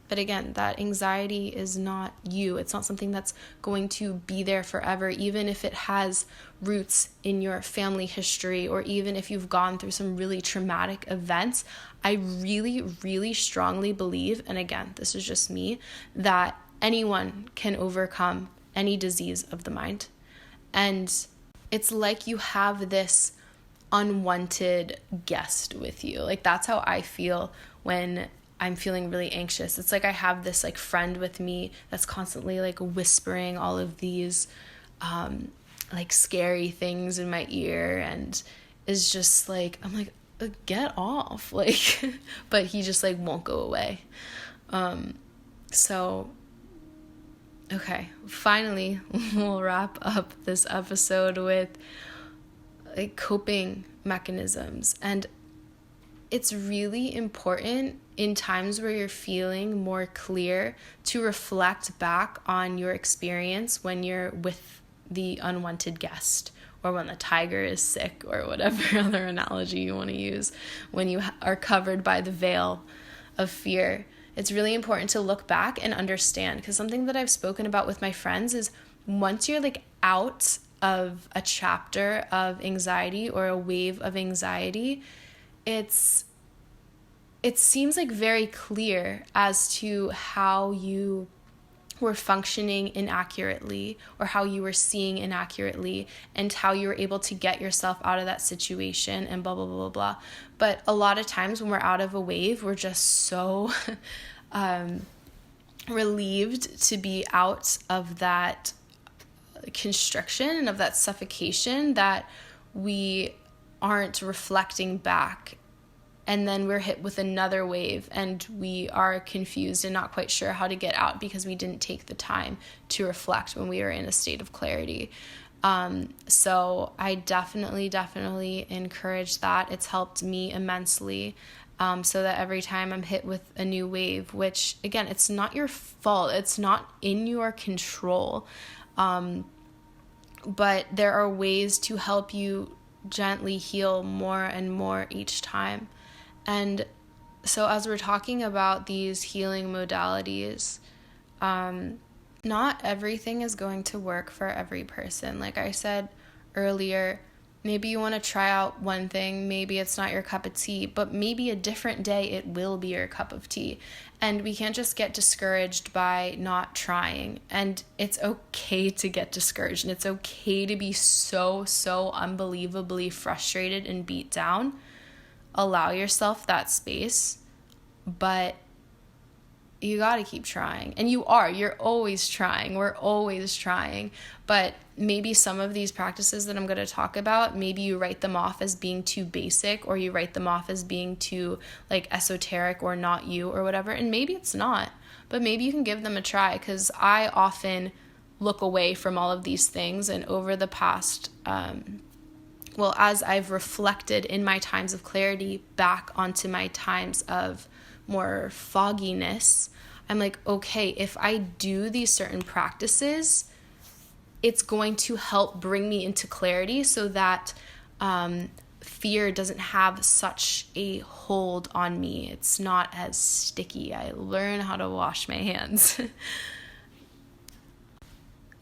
But again, that anxiety is not you. It's not something that's going to be there forever, even if it has roots in your family history, or even if you've gone through some really traumatic events. I really, really strongly believe, and again, this is just me, that anyone can overcome any disease of the mind. And it's like you have this unwanted guest with you. Like, that's how I feel when I'm feeling really anxious. It's like I have this friend with me that's constantly whispering all of these scary things in my ear, and is just I'm like, get off, but he just won't go away. So okay, finally we'll wrap up this episode with coping mechanisms. And it's really important in times where you're feeling more clear to reflect back on your experience when you're with the unwanted guest, or when the tiger is sick, or whatever other analogy you want to use, when you are covered by the veil of fear. It's really important to look back and understand, because something that I've spoken about with my friends is once you're like out of a chapter of anxiety or a wave of anxiety, it seems like very clear as to how you were functioning inaccurately, or how you were seeing inaccurately, and how you were able to get yourself out of that situation, and blah, blah, blah, blah, blah. But a lot of times when we're out of a wave, we're just so relieved to be out of that constriction and of that suffocation that we aren't reflecting back. And then we're hit with another wave and we are confused and not quite sure how to get out because we didn't take the time to reflect when we were in a state of clarity. So I definitely encourage that. It's helped me immensely. So that every time I'm hit with a new wave, which again, it's not your fault, it's not in your control. But there are ways to help you gently heal more and more each time. And so as we're talking about these healing modalities, not everything is going to work for every person. Like I said earlier, maybe you want to try out one thing, maybe it's not your cup of tea, but maybe a different day it will be your cup of tea. And we can't just get discouraged by not trying. And it's okay to get discouraged, and it's okay to be so unbelievably frustrated and beat down. Allow yourself that space, but you got to keep trying. And you're always trying. We're always trying. But maybe some of these practices that I'm going to talk about, maybe you write them off as being too basic, or you write them off as being too like esoteric or not you or whatever. And maybe it's not, but maybe you can give them a try, because I often look away from all of these things. And over the past, as I've reflected in my times of clarity back onto my times of more fogginess, I'm like, okay, if I do these certain practices, it's going to help bring me into clarity so that fear doesn't have such a hold on me. It's not as sticky. I learn how to wash my hands.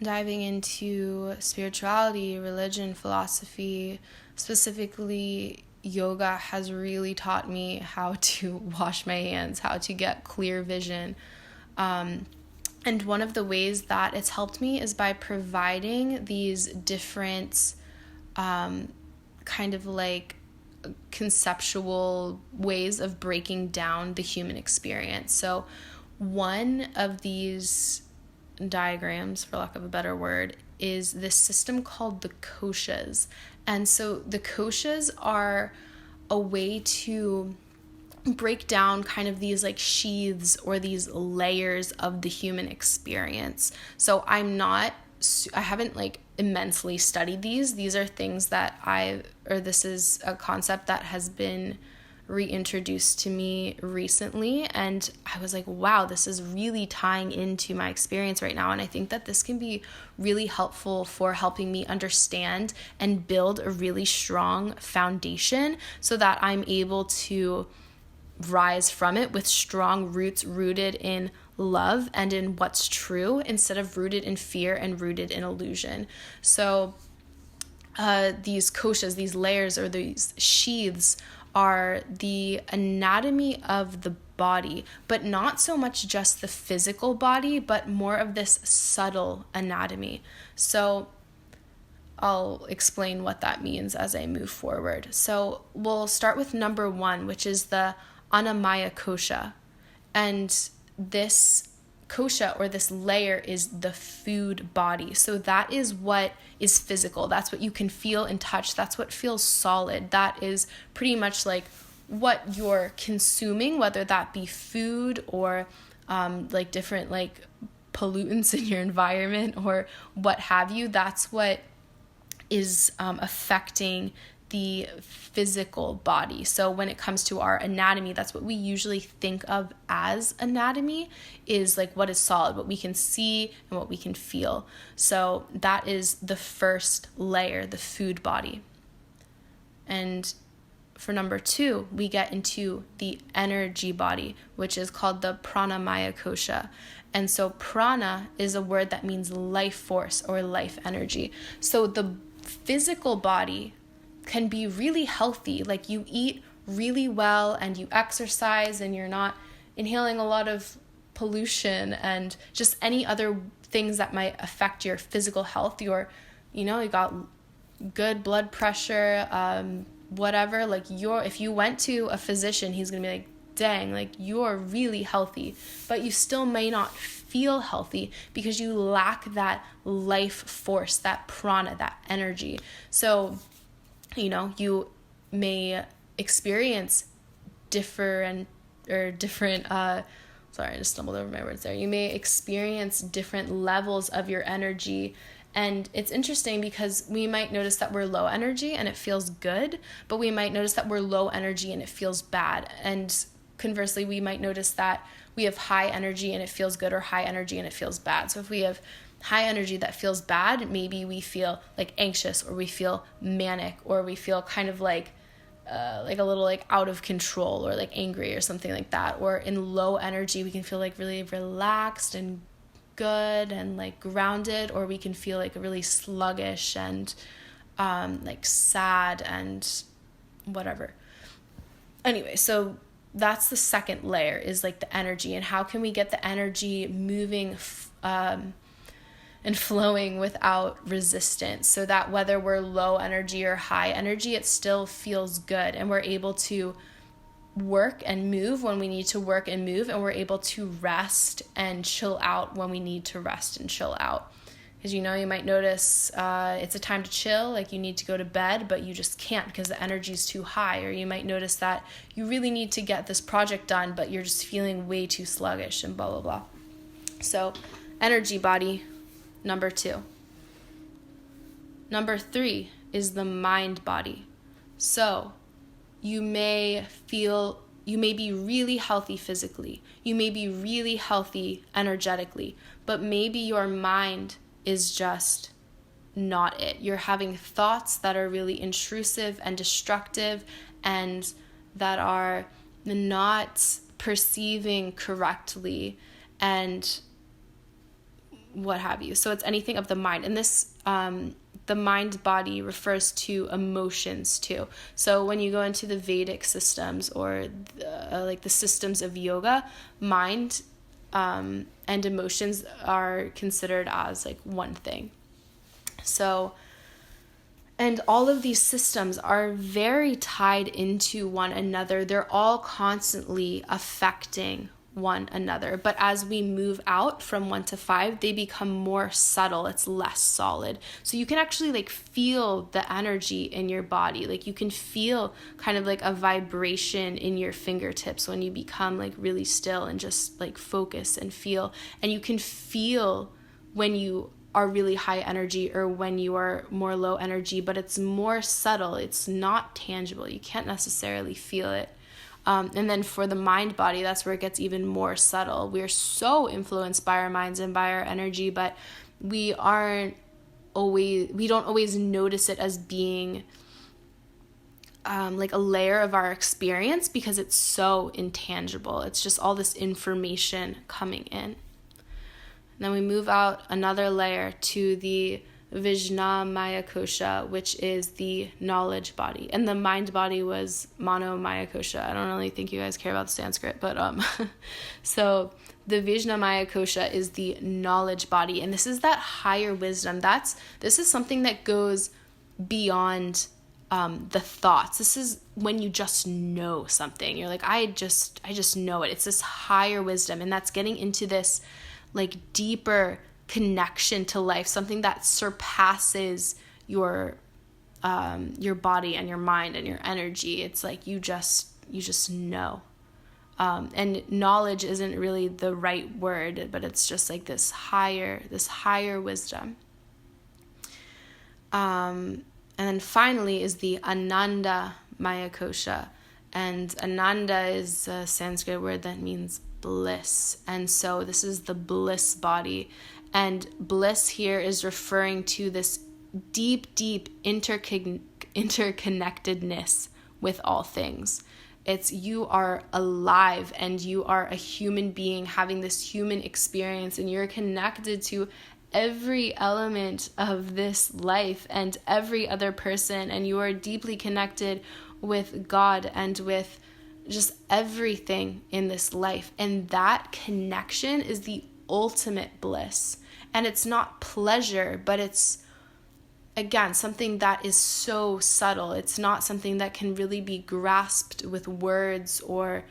Diving into spirituality, religion, philosophy, specifically yoga, has really taught me how to wash my hands, how to get clear vision. And one of the ways that it's helped me is by providing these different kind of like conceptual ways of breaking down the human experience. So one of these diagrams, for lack of a better word, is this system called the koshas. And so the koshas are a way to break down kind of these like sheaths or these layers of the human experience. So I haven't like immensely studied these. These are things that this is a concept that has been reintroduced to me recently, and I was like, wow, this is really tying into my experience right now. And I think that this can be really helpful for helping me understand and build a really strong foundation so that I'm able to rise from it with strong roots rooted in love and in what's true, instead of rooted in fear and rooted in illusion. So these koshas, these layers or these sheaths, are the anatomy of the body, but not so much just the physical body, but more of this subtle anatomy. So I'll explain what that means as I move forward. So we'll start with number 1, which is the Annamaya kosha. And this kosha, or this layer, is the food body. So that is what is physical. That's what you can feel and touch. That's what feels solid. That is pretty much like what you're consuming, whether that be food or like different like pollutants in your environment or what have you. That's what is affecting the physical body. So when it comes to our anatomy, that's what we usually think of as anatomy, is like what is solid, what we can see and what we can feel. So that is the first layer, the food body. And for number 2, we get into the energy body, which is called the pranamaya kosha. And so prana is a word that means life force or life energy. So the physical body can be really healthy, like you eat really well and you exercise and you're not inhaling a lot of pollution and just any other things that might affect your physical health. You got good blood pressure, whatever, like if you went to a physician, he's gonna be like, dang, like you're really healthy, but you still may not feel healthy because you lack that life force, that prana, that energy. So, you may experience sorry, I just stumbled over my words there. You may experience different levels of your energy. And it's interesting because we might notice that we're low energy and it feels good, but we might notice that we're low energy and it feels bad. And conversely, we might notice that we have high energy and it feels good, or high energy and it feels bad. So if we have high energy that feels bad, maybe we feel like anxious, or we feel manic, or we feel kind of like a little like out of control, or like angry or something like that. Or in low energy, we can feel like really relaxed and good and like grounded, or we can feel like really sluggish and like sad and whatever. Anyway, so that's the second layer, is like the energy, and how can we get the energy moving and flowing without resistance, so that whether we're low energy or high energy, it still feels good, and we're able to work and move when we need to work and move, and we're able to rest and chill out when we need to rest and chill out. Because you might notice it's a time to chill, like you need to go to bed, but you just can't because the energy is too high. Or you might notice that you really need to get this project done, but you're just feeling way too sluggish and blah, blah, blah. So energy body, number 2. Number 3 is the mind body. So you may be really healthy physically. You may be really healthy energetically, but maybe your mind is just not it. You're having thoughts that are really intrusive and destructive and that are not perceiving correctly and what have you. So it's anything of the mind. And this, the mind body refers to emotions too. So when you go into the Vedic systems or like the systems of yoga, mind and emotions are considered as like one thing. So, and all of these systems are very tied into one another. They're all constantly affecting one another. But as we move out from 1 to 5, they become more subtle. It's less solid. So you can actually like feel the energy in your body. Like you can feel kind of like a vibration in your fingertips when you become like really still and just like focus and feel. And you can feel when you are really high energy or when you are more low energy, but it's more subtle. It's not tangible. You can't necessarily feel it. And then for the mind body, that's where it gets even more subtle. We're so influenced by our minds and by our energy, but we don't always notice it as being like a layer of our experience because it's so intangible. It's just all this information coming in. And then we move out another layer to the Vijnanamaya kosha, which is the knowledge body. And the mind body was Manomaya kosha. I don't really think you guys care about the Sanskrit, but so the Vijnanamaya kosha is the knowledge body. And this is that higher wisdom. This is something that goes beyond the thoughts. This is when you just know something. You're like, I just know it. It's this higher wisdom. And that's getting into this like deeper connection to life, something that surpasses your body and your mind and your energy. It's like you just know. And knowledge isn't really the right word, but it's just like this higher wisdom. And And then finally is the Ananda Maya kosha. And Ananda is a Sanskrit word that means bliss. And so this is the bliss body. And bliss here is referring to this deep, deep interconnectedness with all things. It's you are alive and you are a human being having this human experience, and you're connected to every element of this life and every other person, and you are deeply connected with God and with just everything in this life. And that connection is the ultimate bliss. And it's not pleasure, but it's, again, something that is so subtle. It's not something that can really be grasped with words or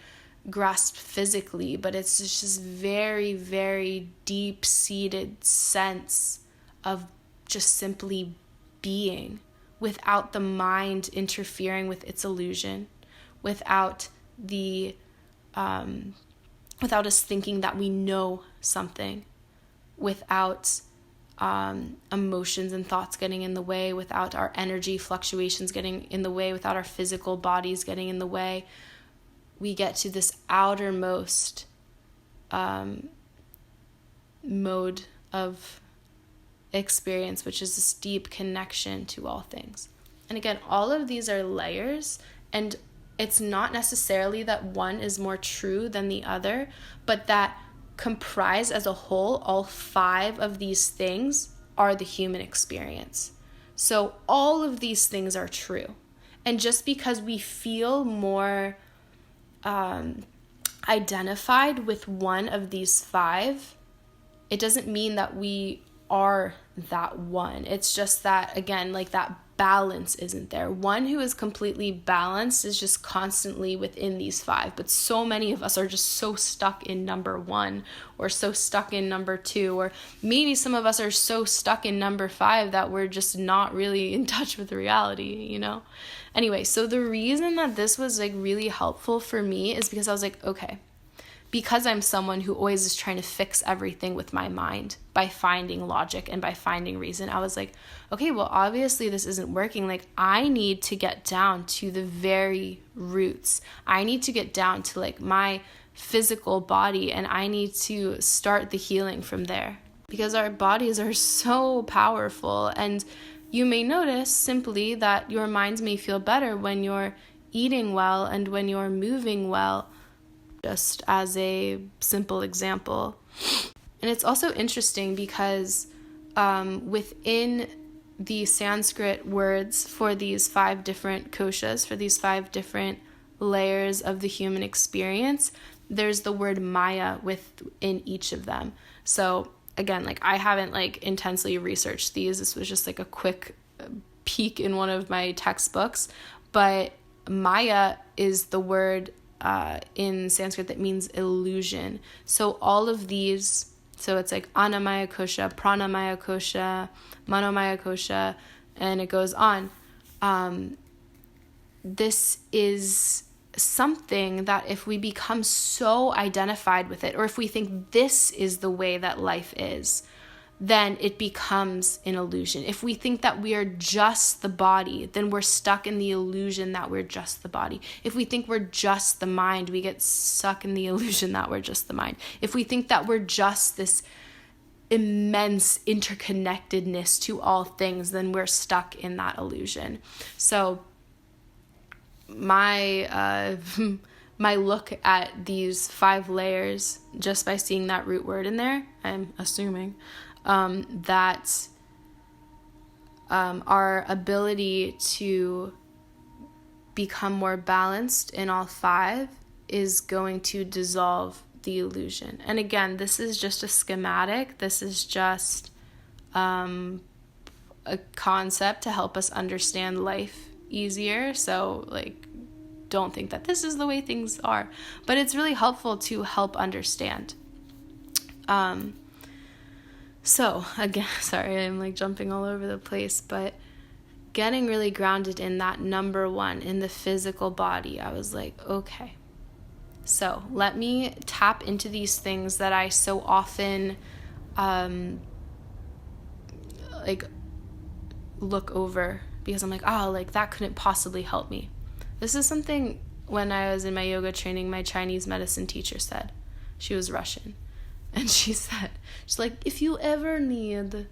grasped physically, but it's just very, very deep-seated sense of just simply being without the mind interfering with its illusion, without without us thinking that we know something, without emotions and thoughts getting in the way, without our energy fluctuations getting in the way, without our physical bodies getting in the way. We get to this outermost mode of experience, which is this deep connection to all things. And again, all of these are layers, and it's not necessarily that one is more true than the other, but that comprise as a whole, all 5 of these things are the human experience. So all of these things are true. And just because we feel more identified with one of these 5, it doesn't mean that we are that one. It's just that, again, like that balance isn't there. One who is completely balanced is just constantly within these 5, but so many of us are just so stuck in number 1 or so stuck in number 2, or maybe some of us are so stuck in number 5 that we're just not really in touch with reality, you know? Anyway, so the reason that this was like really helpful for me is because I was like, okay, because I'm someone who always is trying to fix everything with my mind by finding logic and by finding reason, I was like, okay, well, obviously this isn't working. Like, I need to get down to the very roots. I need to get down to like my physical body, and I need to start the healing from there, because our bodies are so powerful. And you may notice simply that your minds may feel better when you're eating well and when you're moving well, just as a simple example. And it's also interesting because within the Sanskrit words for these 5 different koshas, for these 5 different layers of the human experience, there's the word Maya within each of them. So again, like, I haven't like intensely researched these. This was just like a quick peek in one of my textbooks, but Maya is the word in Sanskrit that means illusion. So all of these, so it's like Annamaya kosha, Pranamaya kosha, Manomaya kosha, and it goes on. This is something that if we become so identified with it, or if we think this is the way that life is, then it becomes an illusion. If we think that we are just the body, then we're stuck in the illusion that we're just the body. If we think we're just the mind, we get stuck in the illusion that we're just the mind. If we think that we're just this immense interconnectedness to all things, then we're stuck in that illusion. So my my look at these 5 layers, just by seeing that root word in there, I'm assuming that our ability to become more balanced in all 5 is going to dissolve the illusion. And again, this is just a schematic. This is just a concept to help us understand life easier. So like, don't think that this is the way things are, but it's really helpful to help understand. So again, sorry, I'm like jumping all over the place, but getting really grounded in that number 1, in the physical body, I was like, okay, so let me tap into these things that I so often like look over because I'm like, oh, like that couldn't possibly help me. This is something when I was in my yoga training, my Chinese medicine teacher said. She was Russian. And she's like, if you ever need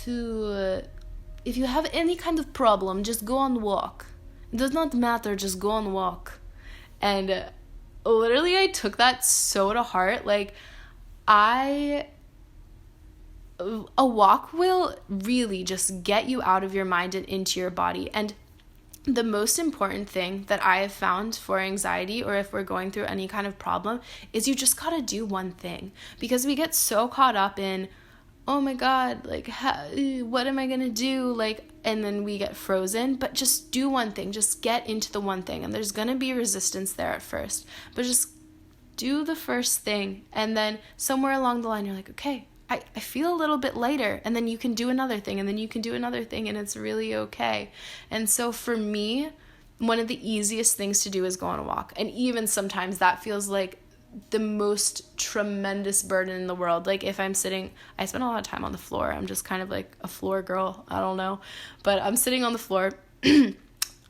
to, if you have any kind of problem, just go on walk. It does not matter, just go on walk. And literally I took that so to heart. Like, a walk will really just get you out of your mind and into your body. And the most important thing that I have found for anxiety, or if we're going through any kind of problem, is you just gotta do one thing. Because we get so caught up in, oh my God, like, what am I gonna do? Like, and then we get frozen. But just do one thing. Just get into the one thing. And there's gonna be resistance there at first. But just do the first thing. And then somewhere along the line, you're like, okay, I feel a little bit lighter, and then you can do another thing, and then you can do another thing, and it's really okay. And so for me, one of the easiest things to do is go on a walk. And even sometimes that feels like the most tremendous burden in the world. Like if I'm sitting, I spend a lot of time on the floor. I'm just kind of like a floor girl. I don't know. But I'm sitting on the floor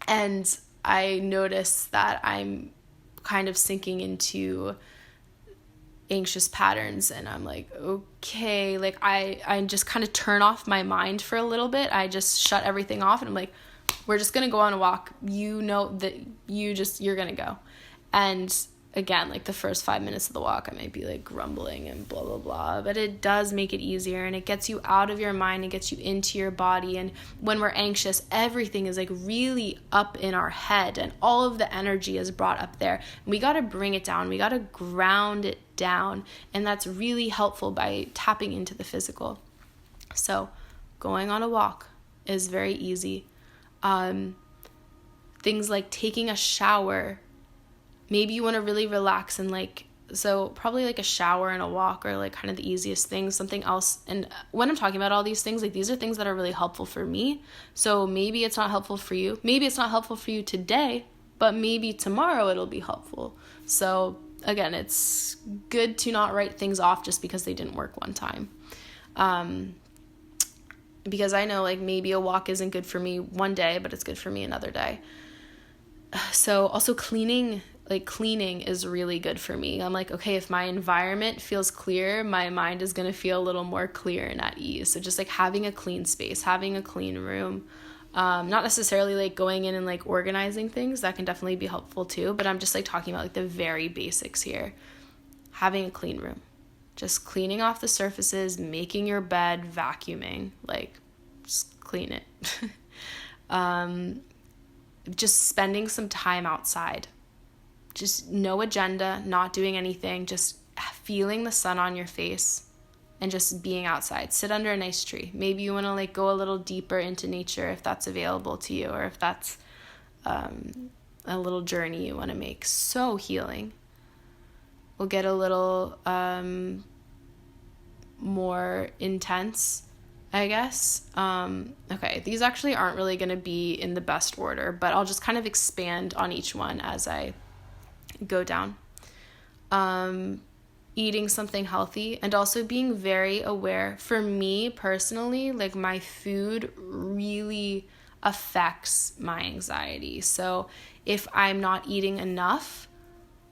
and I notice that I'm kind of sinking into anxious patterns, and I'm like, okay, like I just kind of turn off my mind for a little bit. I just shut everything off, and I'm like, we're just gonna go on a walk. You know that you're gonna go. And again, like the first 5 minutes of the walk, I might be like grumbling and blah, blah, blah, but it does make it easier, and it gets you out of your mind and gets you into your body. And when we're anxious, everything is like really up in our head, and all of the energy is brought up there. And we got to bring it down. We got to ground it down. And that's really helpful by tapping into the physical. So going on a walk is very easy. Things like taking a shower. Maybe you want to really relax and so probably like a shower and a walk are like kind of the easiest things. Something else, and when I'm talking about all these things, like these are things that are really helpful for me. So maybe it's not helpful for you. Maybe it's not helpful for you today, but maybe tomorrow it'll be helpful. So again, it's good to not write things off just because they didn't work one time. Because I know like maybe a walk isn't good for me one day, but it's good for me another day. So also cleaning is really good for me. I'm like, okay, if my environment feels clear, my mind is going to feel a little more clear and at ease. So just like having a clean space, having a clean room, not necessarily like going in and like organizing things, that can definitely be helpful too. But I'm just like talking about like the very basics here. Having a clean room, just cleaning off the surfaces, making your bed, vacuuming, like just clean it. Just spending some time outside. Just no agenda, not doing anything, just feeling the sun on your face and just being outside. Sit under a nice tree. Maybe you want to like go a little deeper into nature if that's available to you, or if that's a little journey you want to make. So healing. We'll get a little more intense, I guess. Okay, these actually aren't really going to be in the best order, but I'll just kind of expand on each one as I go down. Eating something healthy, and also being very aware. For me personally, like my food really affects my anxiety. So if I'm not eating enough,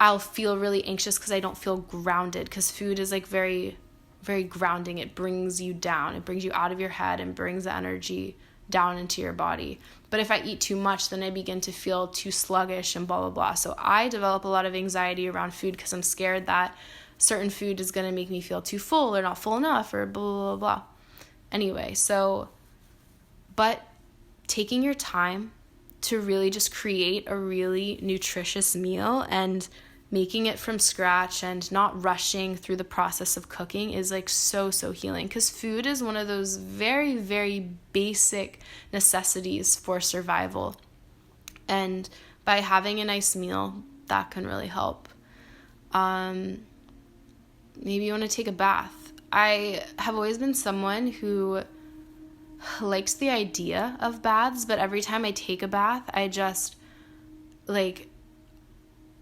I'll feel really anxious because I don't feel grounded, because food is like very, very grounding. It brings you down. It brings you out of your head and brings the energy down into your body. But if I eat too much, then I begin to feel too sluggish and blah, blah, blah. So I develop a lot of anxiety around food because I'm scared that certain food is going to make me feel too full or not full enough or blah, blah, blah, blah. Anyway, but taking your time to really just create a really nutritious meal and making it from scratch and not rushing through the process of cooking is like so healing, because food is one of those very, very basic necessities for survival. And by having a nice meal, that can really help. Maybe you want to take a bath. I have always been someone who likes the idea of baths, but every time I take a bath, I just like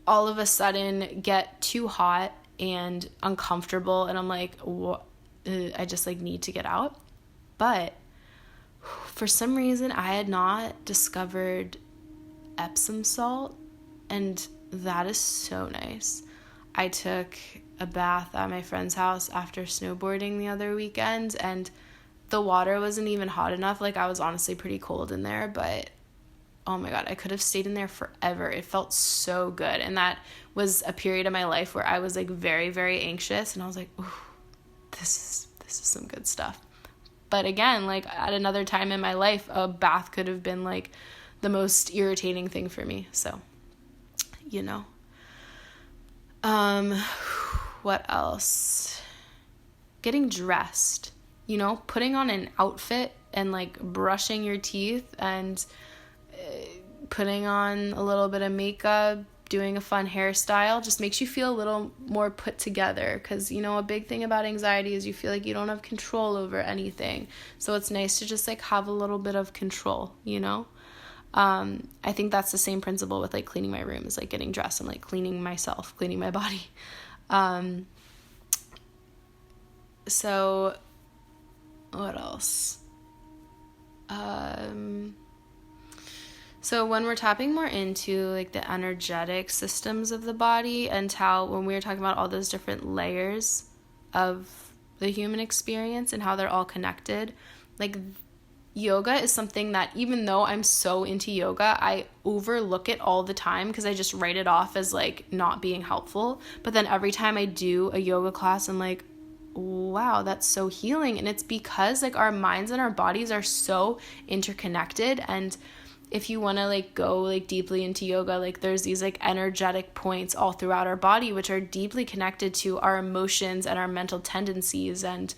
all of a sudden get too hot and uncomfortable, and I'm like, I just like need to get out. But for some reason, I had not discovered Epsom salt, and that is so nice. I took a bath at my friend's house after snowboarding the other weekend, and the water wasn't even hot enough. Like, I was honestly pretty cold in there, but oh my God, I could have stayed in there forever. It felt so good. And that was a period of my life where I was like very, very anxious, and I was like, ooh, this is some good stuff. But again, like at another time in my life, a bath could have been like the most irritating thing for me. So, you know. What else? Getting dressed, you know, putting on an outfit and like brushing your teeth and putting on a little bit of makeup, doing a fun hairstyle just makes you feel a little more put together, because, you know, a big thing about anxiety is you feel like you don't have control over anything. So it's nice to just like have a little bit of control, you know? I think that's the same principle with like cleaning my room, is like getting dressed and like cleaning myself, cleaning my body. So what else? So when we're tapping more into like the energetic systems of the body, and how when we were talking about all those different layers of the human experience and how they're all connected, like yoga is something that, even though I'm so into yoga, I overlook it all the time because I just write it off as like not being helpful. But then every time I do a yoga class, I'm like, wow, that's so healing. And it's because like our minds and our bodies are so interconnected. And if you want to like go like deeply into yoga, like there's these like energetic points all throughout our body which are deeply connected to our emotions and our mental tendencies, and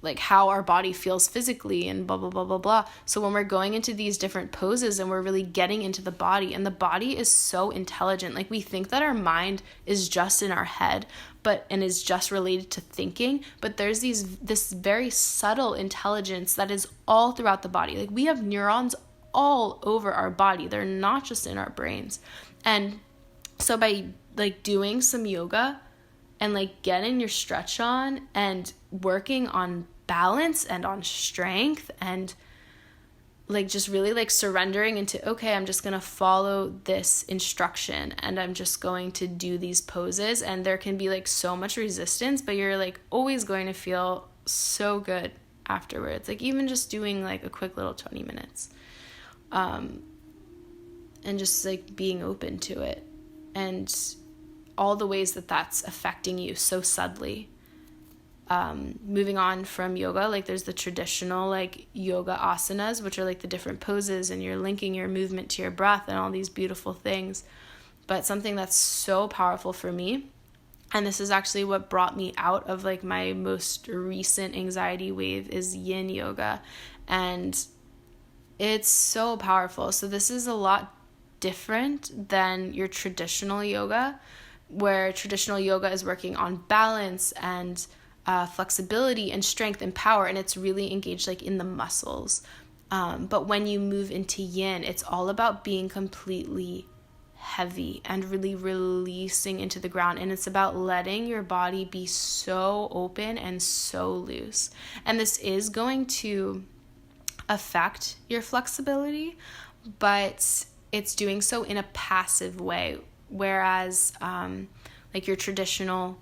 like how our body feels physically, and blah, blah, blah, blah, blah. So when we're going into these different poses and we're really getting into the body, and the body is so intelligent, like we think that our mind is just in our head, and is just related to thinking, but there's this very subtle intelligence that is all throughout the body. Like we have neurons all over our body. They're not just in our brains. And so by like doing some yoga and like getting your stretch on and working on balance and on strength, and like just really like surrendering into, okay, I'm just going to follow this instruction and I'm just going to do these poses. And there can be like so much resistance, but you're like always going to feel so good afterwards. Like even just doing like a quick little 20 minutes, and just like being open to it, and all the ways that that's affecting you so subtly. Moving on from yoga, like there's the traditional like yoga asanas, which are like the different poses, and you're linking your movement to your breath and all these beautiful things. But something that's so powerful for me, and this is actually what brought me out of like my most recent anxiety wave, is yin yoga. And it's so powerful. So this is a lot different than your traditional yoga, where traditional yoga is working on balance and flexibility and strength and power, and it's really engaged like in the muscles. But when you move into yin, it's all about being completely heavy and really releasing into the ground, and it's about letting your body be so open and so loose. And this is going to affect your flexibility, but it's doing so in a passive way, whereas like your traditional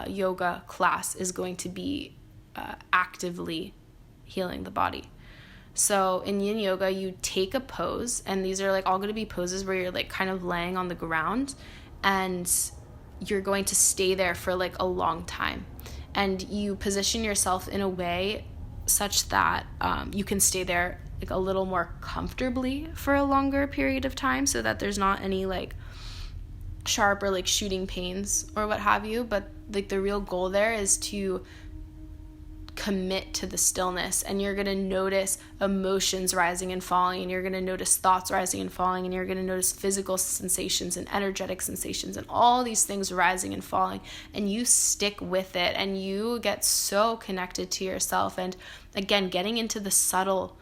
yoga class is going to be actively healing the body. So in yin yoga, you take a pose, and these are like all going to be poses where you're like kind of laying on the ground, and you're going to stay there for like a long time, and you position yourself in a way such that you can stay there like a little more comfortably for a longer period of time, so that there's not any like sharp or like shooting pains or what have you. But like the real goal there is to commit to the stillness, and you're going to notice emotions rising and falling, and you're going to notice thoughts rising and falling, and you're going to notice physical sensations and energetic sensations and all these things rising and falling, and you stick with it, and you get so connected to yourself. And again, getting into the subtle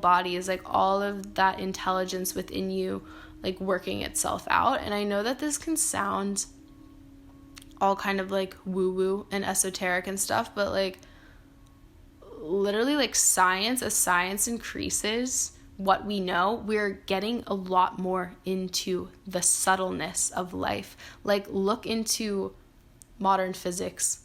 body is like all of that intelligence within you like working itself out. And I know that this can sound all kind of like woo-woo and esoteric and stuff, but like literally like as science increases what we know, we're getting a lot more into the subtleness of life. Like, look into modern physics,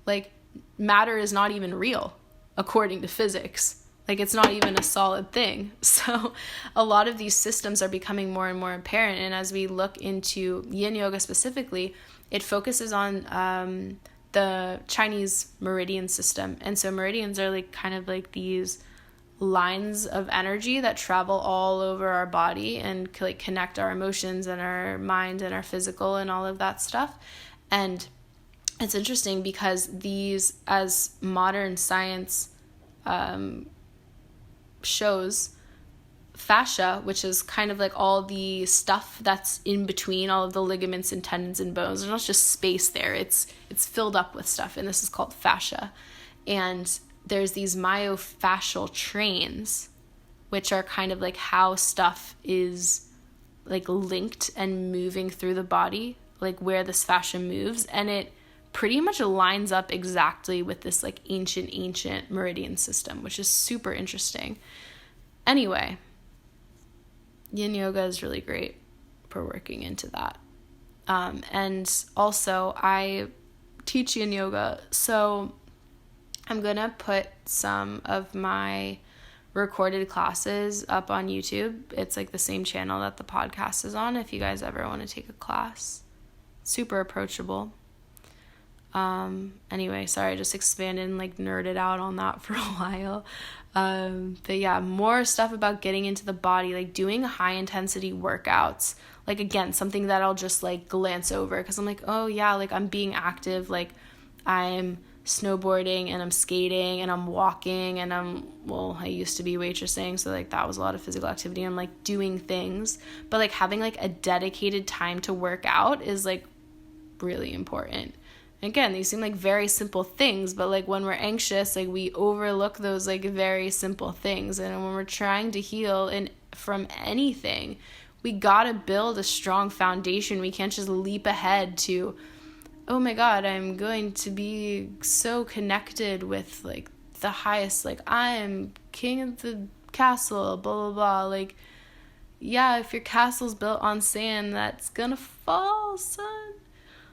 like matter is not even real according to physics. Like, it's not even a solid thing. So a lot of these systems are becoming more and more apparent. And as we look into yin yoga specifically, it focuses on the Chinese meridian system. And so meridians are like kind of like these lines of energy that travel all over our body and like connect our emotions and our mind and our physical and all of that stuff. And it's interesting because these, as modern science shows, fascia, which is kind of like all the stuff that's in between all of the ligaments and tendons and bones. There's not just space there. It's filled up with stuff, and this is called fascia. And there's these myofascial trains, which are kind of like how stuff is like linked and moving through the body, like where this fascia moves, and it pretty much lines up exactly with this like ancient meridian system, which is super interesting. Anyway, yin yoga is really great for working into that. And also I teach yin yoga, so I'm going to put some of my recorded classes up on YouTube. It's like the same channel that the podcast is on if you guys ever want to take a class. Super approachable. Anyway, sorry, I just expanded and like nerded out on that for a while. But yeah, more stuff about getting into the body, like doing high intensity workouts. Like, again, something that I'll just like glance over because I'm like, oh yeah, like I'm being active, like I'm snowboarding and I'm skating and I'm walking and I used to be waitressing, so like that was a lot of physical activity. I'm like doing things, but like having like a dedicated time to work out is like really important. Again, these seem like very simple things, but like when we're anxious, like we overlook those like very simple things. And when we're trying to heal from anything, we gotta build a strong foundation. We can't just leap ahead to, oh my God, I'm going to be so connected with like the highest, like I am king of the castle, blah, blah, blah. Like, yeah, if your castle's built on sand, that's gonna fall, son.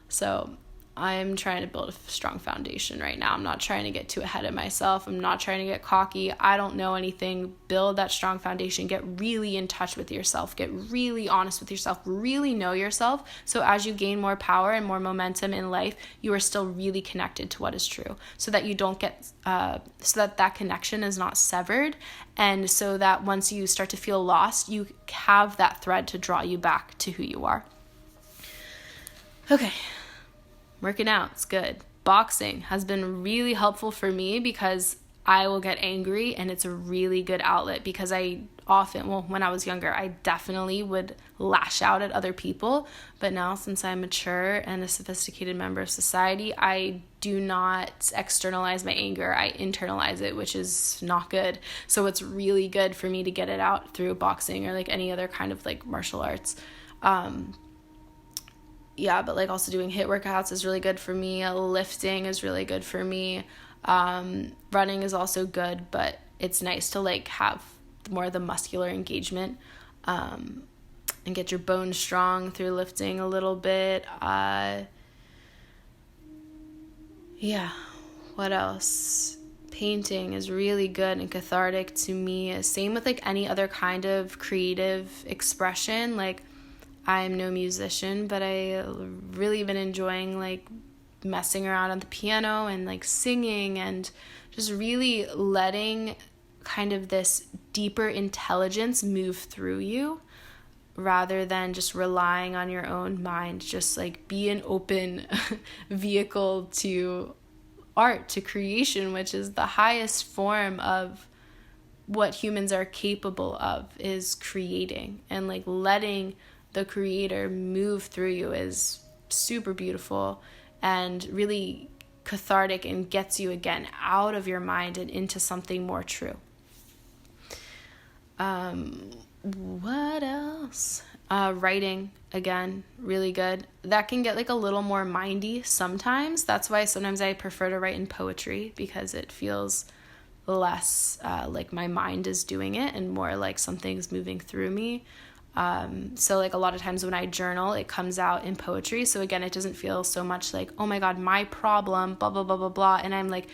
So I'm trying to build a strong foundation right now. I'm not trying to get too ahead of myself. I'm not trying to get cocky. I don't know anything. Build that strong foundation. Get really in touch with yourself. Get really honest with yourself. Really know yourself. So as you gain more power and more momentum in life, you are still really connected to what is true. So that you don't get, so that connection is not severed. And so that once you start to feel lost, you have that thread to draw you back to who you are. Okay. Working out, it's good. Boxing has been really helpful for me because I will get angry and it's a really good outlet because I often, when I was younger, I definitely would lash out at other people. But now since I'm mature and a sophisticated member of society, I do not externalize my anger. I internalize it, which is not good. So it's really good for me to get it out through boxing or like any other kind of like martial arts. Yeah, but like also doing HIIT workouts is really good for me. Lifting is really good for me. Running is also good, but it's nice to like have more of the muscular engagement and get your bones strong through lifting a little bit. Yeah, what else? Painting is really good and cathartic to me. Same with like any other kind of creative expression. Like, I'm no musician, but I really been enjoying like messing around on the piano and like singing and just really letting kind of this deeper intelligence move through you rather than just relying on your own mind. Just like be an open vehicle to art, to creation, which is the highest form of what humans are capable of, is creating, and like letting the creator move through you is super beautiful and really cathartic and gets you again out of your mind and into something more true. What else? Writing, again, really good. That can get like a little more mindy sometimes. That's why sometimes I prefer to write in poetry, because it feels less like my mind is doing it and more like something's moving through me. So like a lot of times when I journal, it comes out in poetry. So again, it doesn't feel so much like, oh my God, my problem, blah, blah, blah, blah, blah. And I'm like,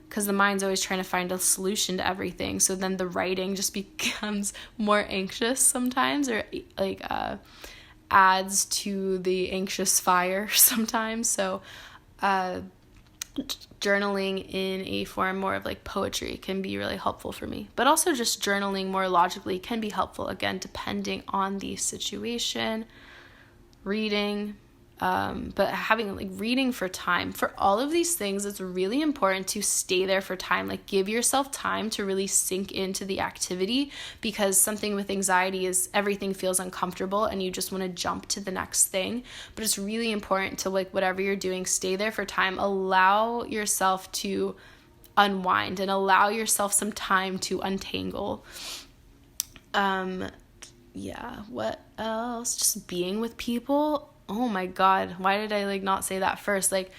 because the mind's always trying to find a solution to everything. So then the writing just becomes more anxious sometimes, or like adds to the anxious fire sometimes. So journaling in a form more of like poetry can be really helpful for me. But also just journaling more logically can be helpful, again, depending on the situation. Reading, but having like reading for time. For all of these things, it's really important to stay there for time. Like give yourself time to really sink into the activity, because something with anxiety is everything feels uncomfortable and you just want to jump to the next thing. But it's really important to, like, whatever you're doing, stay there for time. Allow yourself to unwind and allow yourself some time to untangle. What else? Just being with people. Oh my God, why did I like not say that first? Like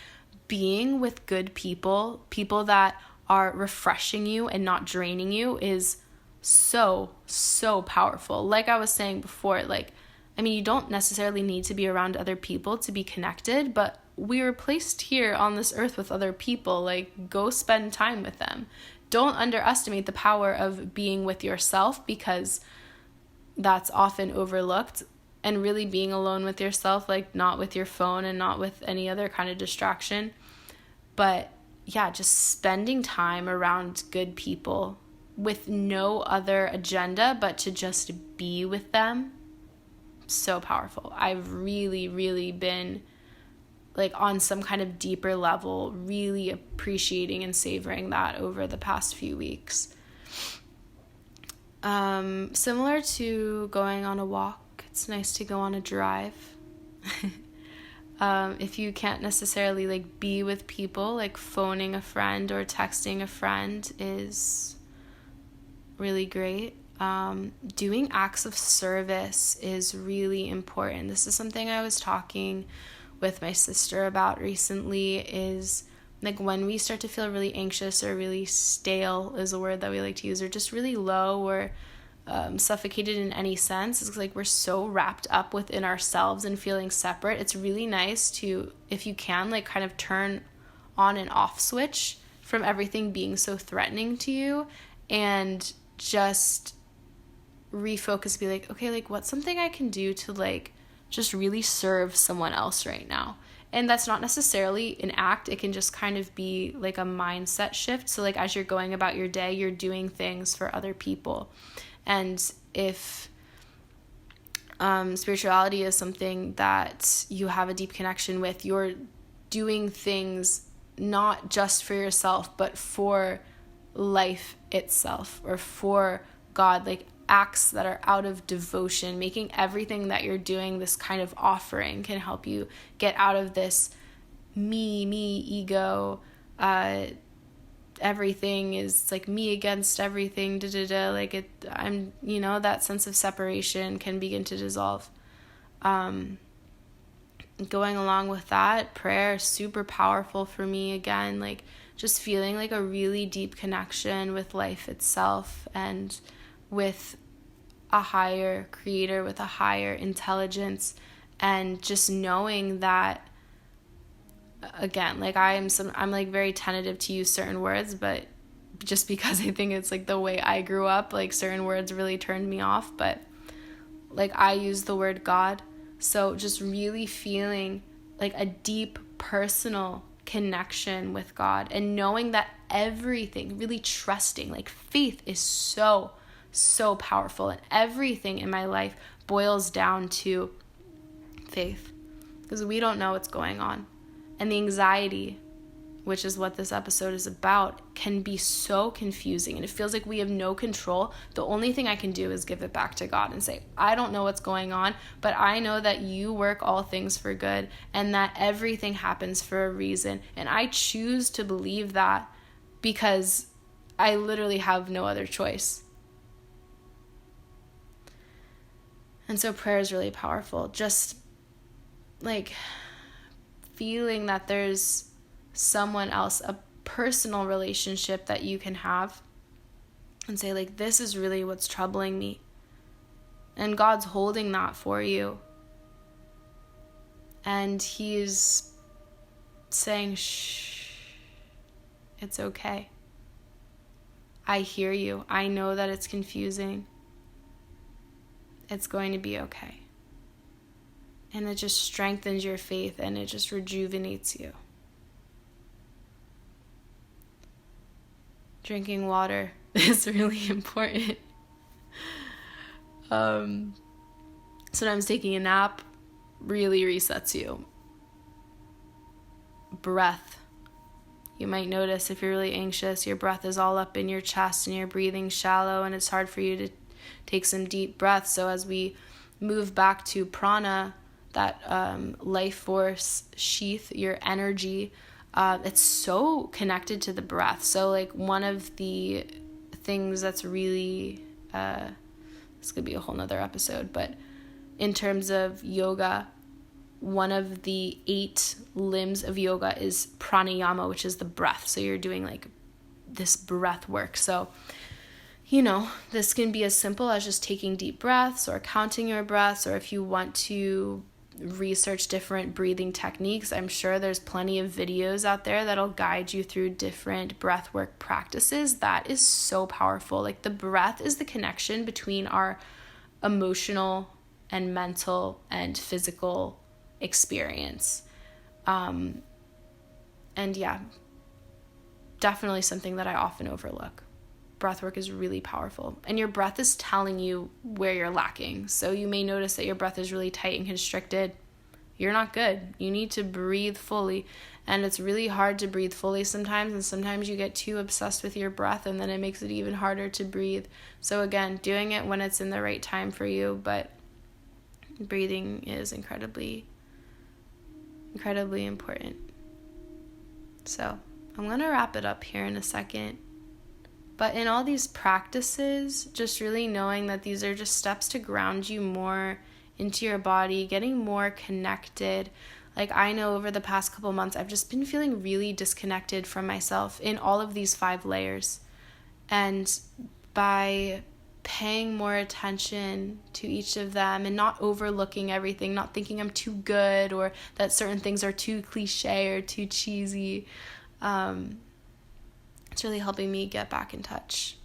being with good people that are refreshing you and not draining you is so, so powerful. Like I was saying before, like, I mean, you don't necessarily need to be around other people to be connected, but we were placed here on this earth with other people. Like, go spend time with them. Don't underestimate the power of being with yourself, because that's often overlooked. And really being alone with yourself, like not with your phone and not with any other kind of distraction. But yeah, just spending time around good people with no other agenda but to just be with them. So powerful. I've really, really been like on some kind of deeper level, really appreciating and savoring that over the past few weeks. Similar to going on a walk, it's nice to go on a drive. If you can't necessarily like be with people, like phoning a friend or texting a friend is really great. Doing acts of service is really important. This is something I was talking with my sister about recently, is like when we start to feel really anxious or really stale is a word that we like to use, or just really low or suffocated in any sense. It's like we're so wrapped up within ourselves and feeling separate. It's really nice to, if you can, like kind of turn on and off switch from everything being so threatening to you, and just refocus, be like, okay, like what's something I can do to like just really serve someone else right now. And that's not necessarily an act. It can just kind of be like a mindset shift. So like as you're going about your day, you're doing things for other people. And if spirituality is something that you have a deep connection with, you're doing things not just for yourself, but for life itself, or for God, like acts that are out of devotion. Making everything that you're doing this kind of offering can help you get out of this me, ego, everything is like me against everything, like that sense of separation can begin to dissolve. Going along with that, prayer is super powerful for me. Again, like just feeling like a really deep connection with life itself and with a higher creator, with a higher intelligence, and just knowing that, again, like I'm like very tentative to use certain words, but just because I think it's like the way I grew up, like certain words really turned me off, but like I use the word God. So just really feeling like a deep personal connection with God, and knowing that everything, really trusting, like faith is so powerful, and everything in my life boils down to faith, because we don't know what's going on. And the anxiety, which is what this episode is about, can be so confusing, and it feels like we have no control. The only thing I can do is give it back to God and say, I don't know what's going on, but I know that you work all things for good, and that everything happens for a reason. And I choose to believe that, because I literally have no other choice. And so prayer is really powerful. Just like feeling that there's someone else, a personal relationship that you can have and say, like, this is really what's troubling me. And God's holding that for you. And He's saying, shh, it's okay. I hear you. I know that it's confusing. It's going to be okay. And it just strengthens your faith and it just rejuvenates you. Drinking water is really important. Sometimes taking a nap really resets you. Breath. You might notice if you're really anxious, your breath is all up in your chest and you're breathing shallow and it's hard for you to take some deep breaths. So as we move back to prana, that life force sheath, your energy, it's so connected to the breath. So like one of the things that's really, this could be a whole nother episode, but in terms of yoga, one of the 8 limbs of yoga is pranayama, which is the breath. So you're doing like this breath work. So, this can be as simple as just taking deep breaths or counting your breaths, or if you want to research different breathing techniques, I'm sure there's plenty of videos out there that'll guide you through different breath work practices. That is so powerful. Like the breath is the connection between our emotional and mental and physical experience. And yeah, definitely something that I often overlook. Breathwork is really powerful. And your breath is telling you where you're lacking. So you may notice that your breath is really tight and constricted. You're not good. You need to breathe fully. And it's really hard to breathe fully sometimes. And sometimes you get too obsessed with your breath and then it makes it even harder to breathe. So again, doing it when it's in the right time for you. But breathing is incredibly important. So I'm going to wrap it up here in a second. But in all these practices, just really knowing that these are just steps to ground you more into your body, getting more connected. Like I know over the past couple months, I've just been feeling really disconnected from myself in all of these 5 layers. And by paying more attention to each of them and not overlooking everything, not thinking I'm too good or that certain things are too cliche or too cheesy, it's really helping me get back in touch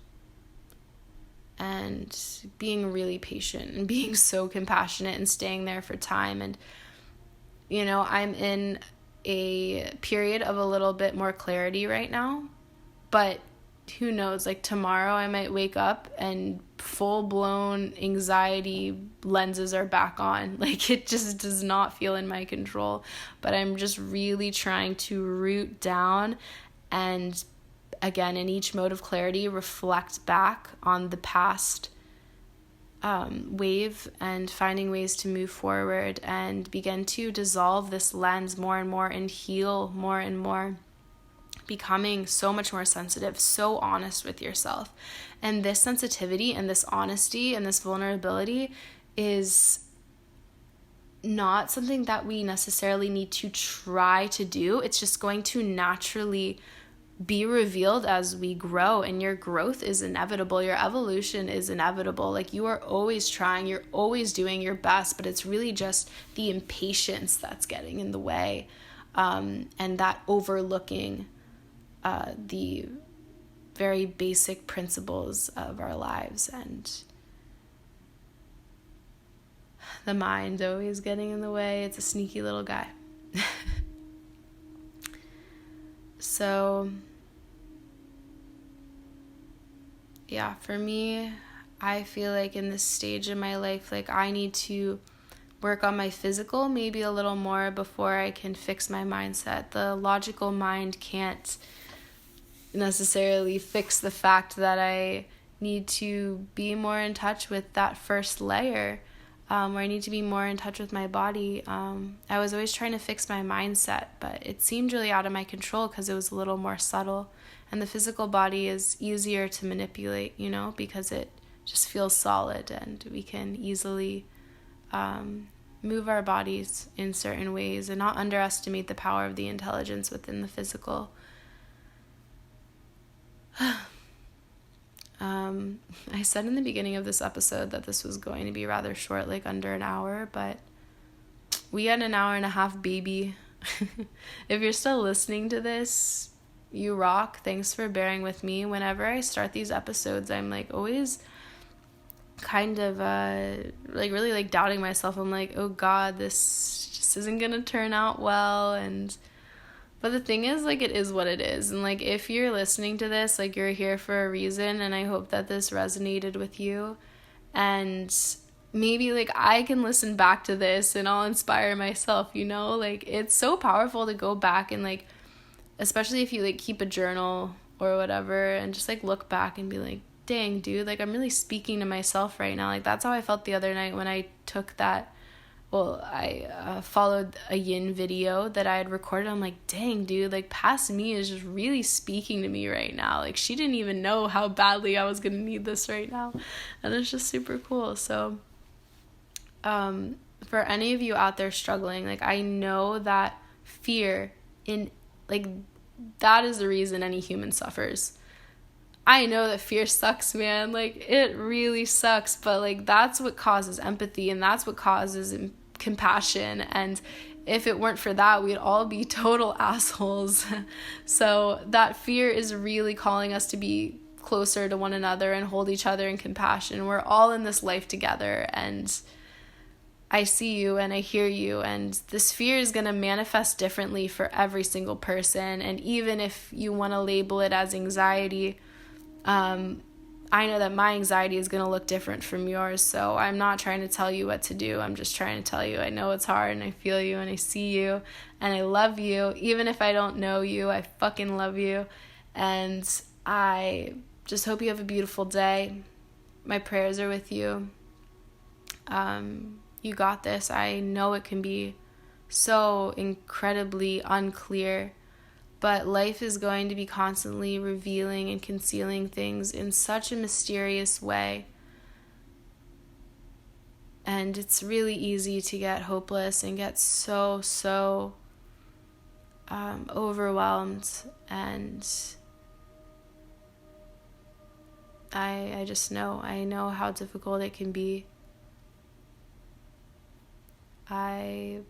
and being really patient and being so compassionate and staying there for time. And, I'm in a period of a little bit more clarity right now, but who knows, like tomorrow I might wake up and full-blown anxiety lenses are back on. Like it just does not feel in my control, but I'm just really trying to root down and again, in each mode of clarity, reflect back on the past wave and finding ways to move forward and begin to dissolve this lens more and more and heal more and more, becoming so much more sensitive, so honest with yourself. And this sensitivity and this honesty and this vulnerability is not something that we necessarily need to try to do. It's just going to naturally be revealed as we grow, and your growth is inevitable. Your evolution is inevitable. Like you are always trying, you're always doing your best, but it's really just the impatience that's getting in the way, and that overlooking the very basic principles of our lives, and the mind always getting in the way. It's a sneaky little guy. So, yeah, for me, I feel like in this stage of my life, like I need to work on my physical maybe a little more before I can fix my mindset. The logical mind can't necessarily fix the fact that I need to be more in touch with that first layer, where I need to be more in touch with my body. I was always trying to fix my mindset, but it seemed really out of my control because it was a little more subtle. And the physical body is easier to manipulate, because it just feels solid and we can easily move our bodies in certain ways and not underestimate the power of the intelligence within the physical. I said in the beginning of this episode that this was going to be rather short, like under an hour, but we had an hour and a half, baby. If you're still listening to this, you rock. Thanks for bearing with me. Whenever I start these episodes, I'm like always kind of like really like doubting myself. I'm like, oh God, this just isn't gonna turn out well. But the thing is, like, it is what it is. And like, if you're listening to this, like, you're here for a reason, and I hope that this resonated with you. And maybe like I can listen back to this and I'll inspire myself, you know? Like, it's so powerful to go back and like, especially if you like keep a journal or whatever, and just like look back and be like, dang, dude, like I'm really speaking to myself right now. Like, that's how I felt the other night when I took that, I followed a yin video that I had recorded. I'm like, dang, dude, like past me is just really speaking to me right now. Like, she didn't even know how badly I was gonna need this right now. And it's just super cool. So for any of you out there struggling, like, I know that fear that is the reason any human suffers. I know that fear sucks, man. Like, it really sucks, but like that's what causes empathy, and that's what causes compassion. And if it weren't for that, we'd all be total assholes. So that fear is really calling us to be closer to one another and hold each other in compassion. We're all in this life together, and I see you and I hear you, and this fear is going to manifest differently for every single person. And even if you want to label it as anxiety, I know that my anxiety is going to look different from yours. So I'm not trying to tell you what to do. I'm just trying to tell you I know it's hard, and I feel you, and I see you, and I love you. Even if I don't know you, I fucking love you. And I just hope you have a beautiful day. My prayers are with you. You got this. I know it can be so incredibly unclear, but life is going to be constantly revealing and concealing things in such a mysterious way. And it's really easy to get hopeless and get so overwhelmed. And I just know. I know how difficult it can be. I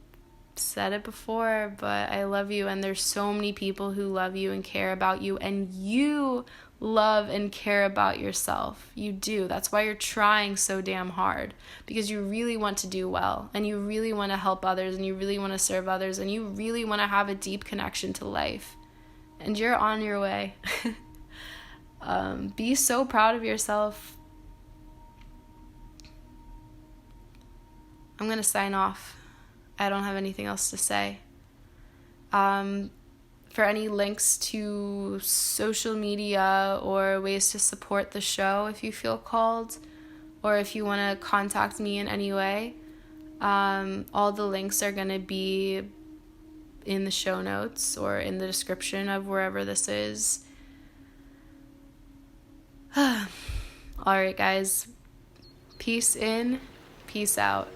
said it before, but I love you, and there's so many people who love you and care about you, and you love and care about yourself. You do. That's why you're trying so damn hard, because you really want to do well, and you really want to help others, and you really want to serve others, and you really want to have a deep connection to life, and you're on your way. Be so proud of yourself. I'm going to sign off. I don't have anything else to say. For any links to social media or ways to support the show, if you feel called, or if you want to contact me in any way, all the links are going to be in the show notes or in the description of wherever this is. All right, guys. Peace in, peace out.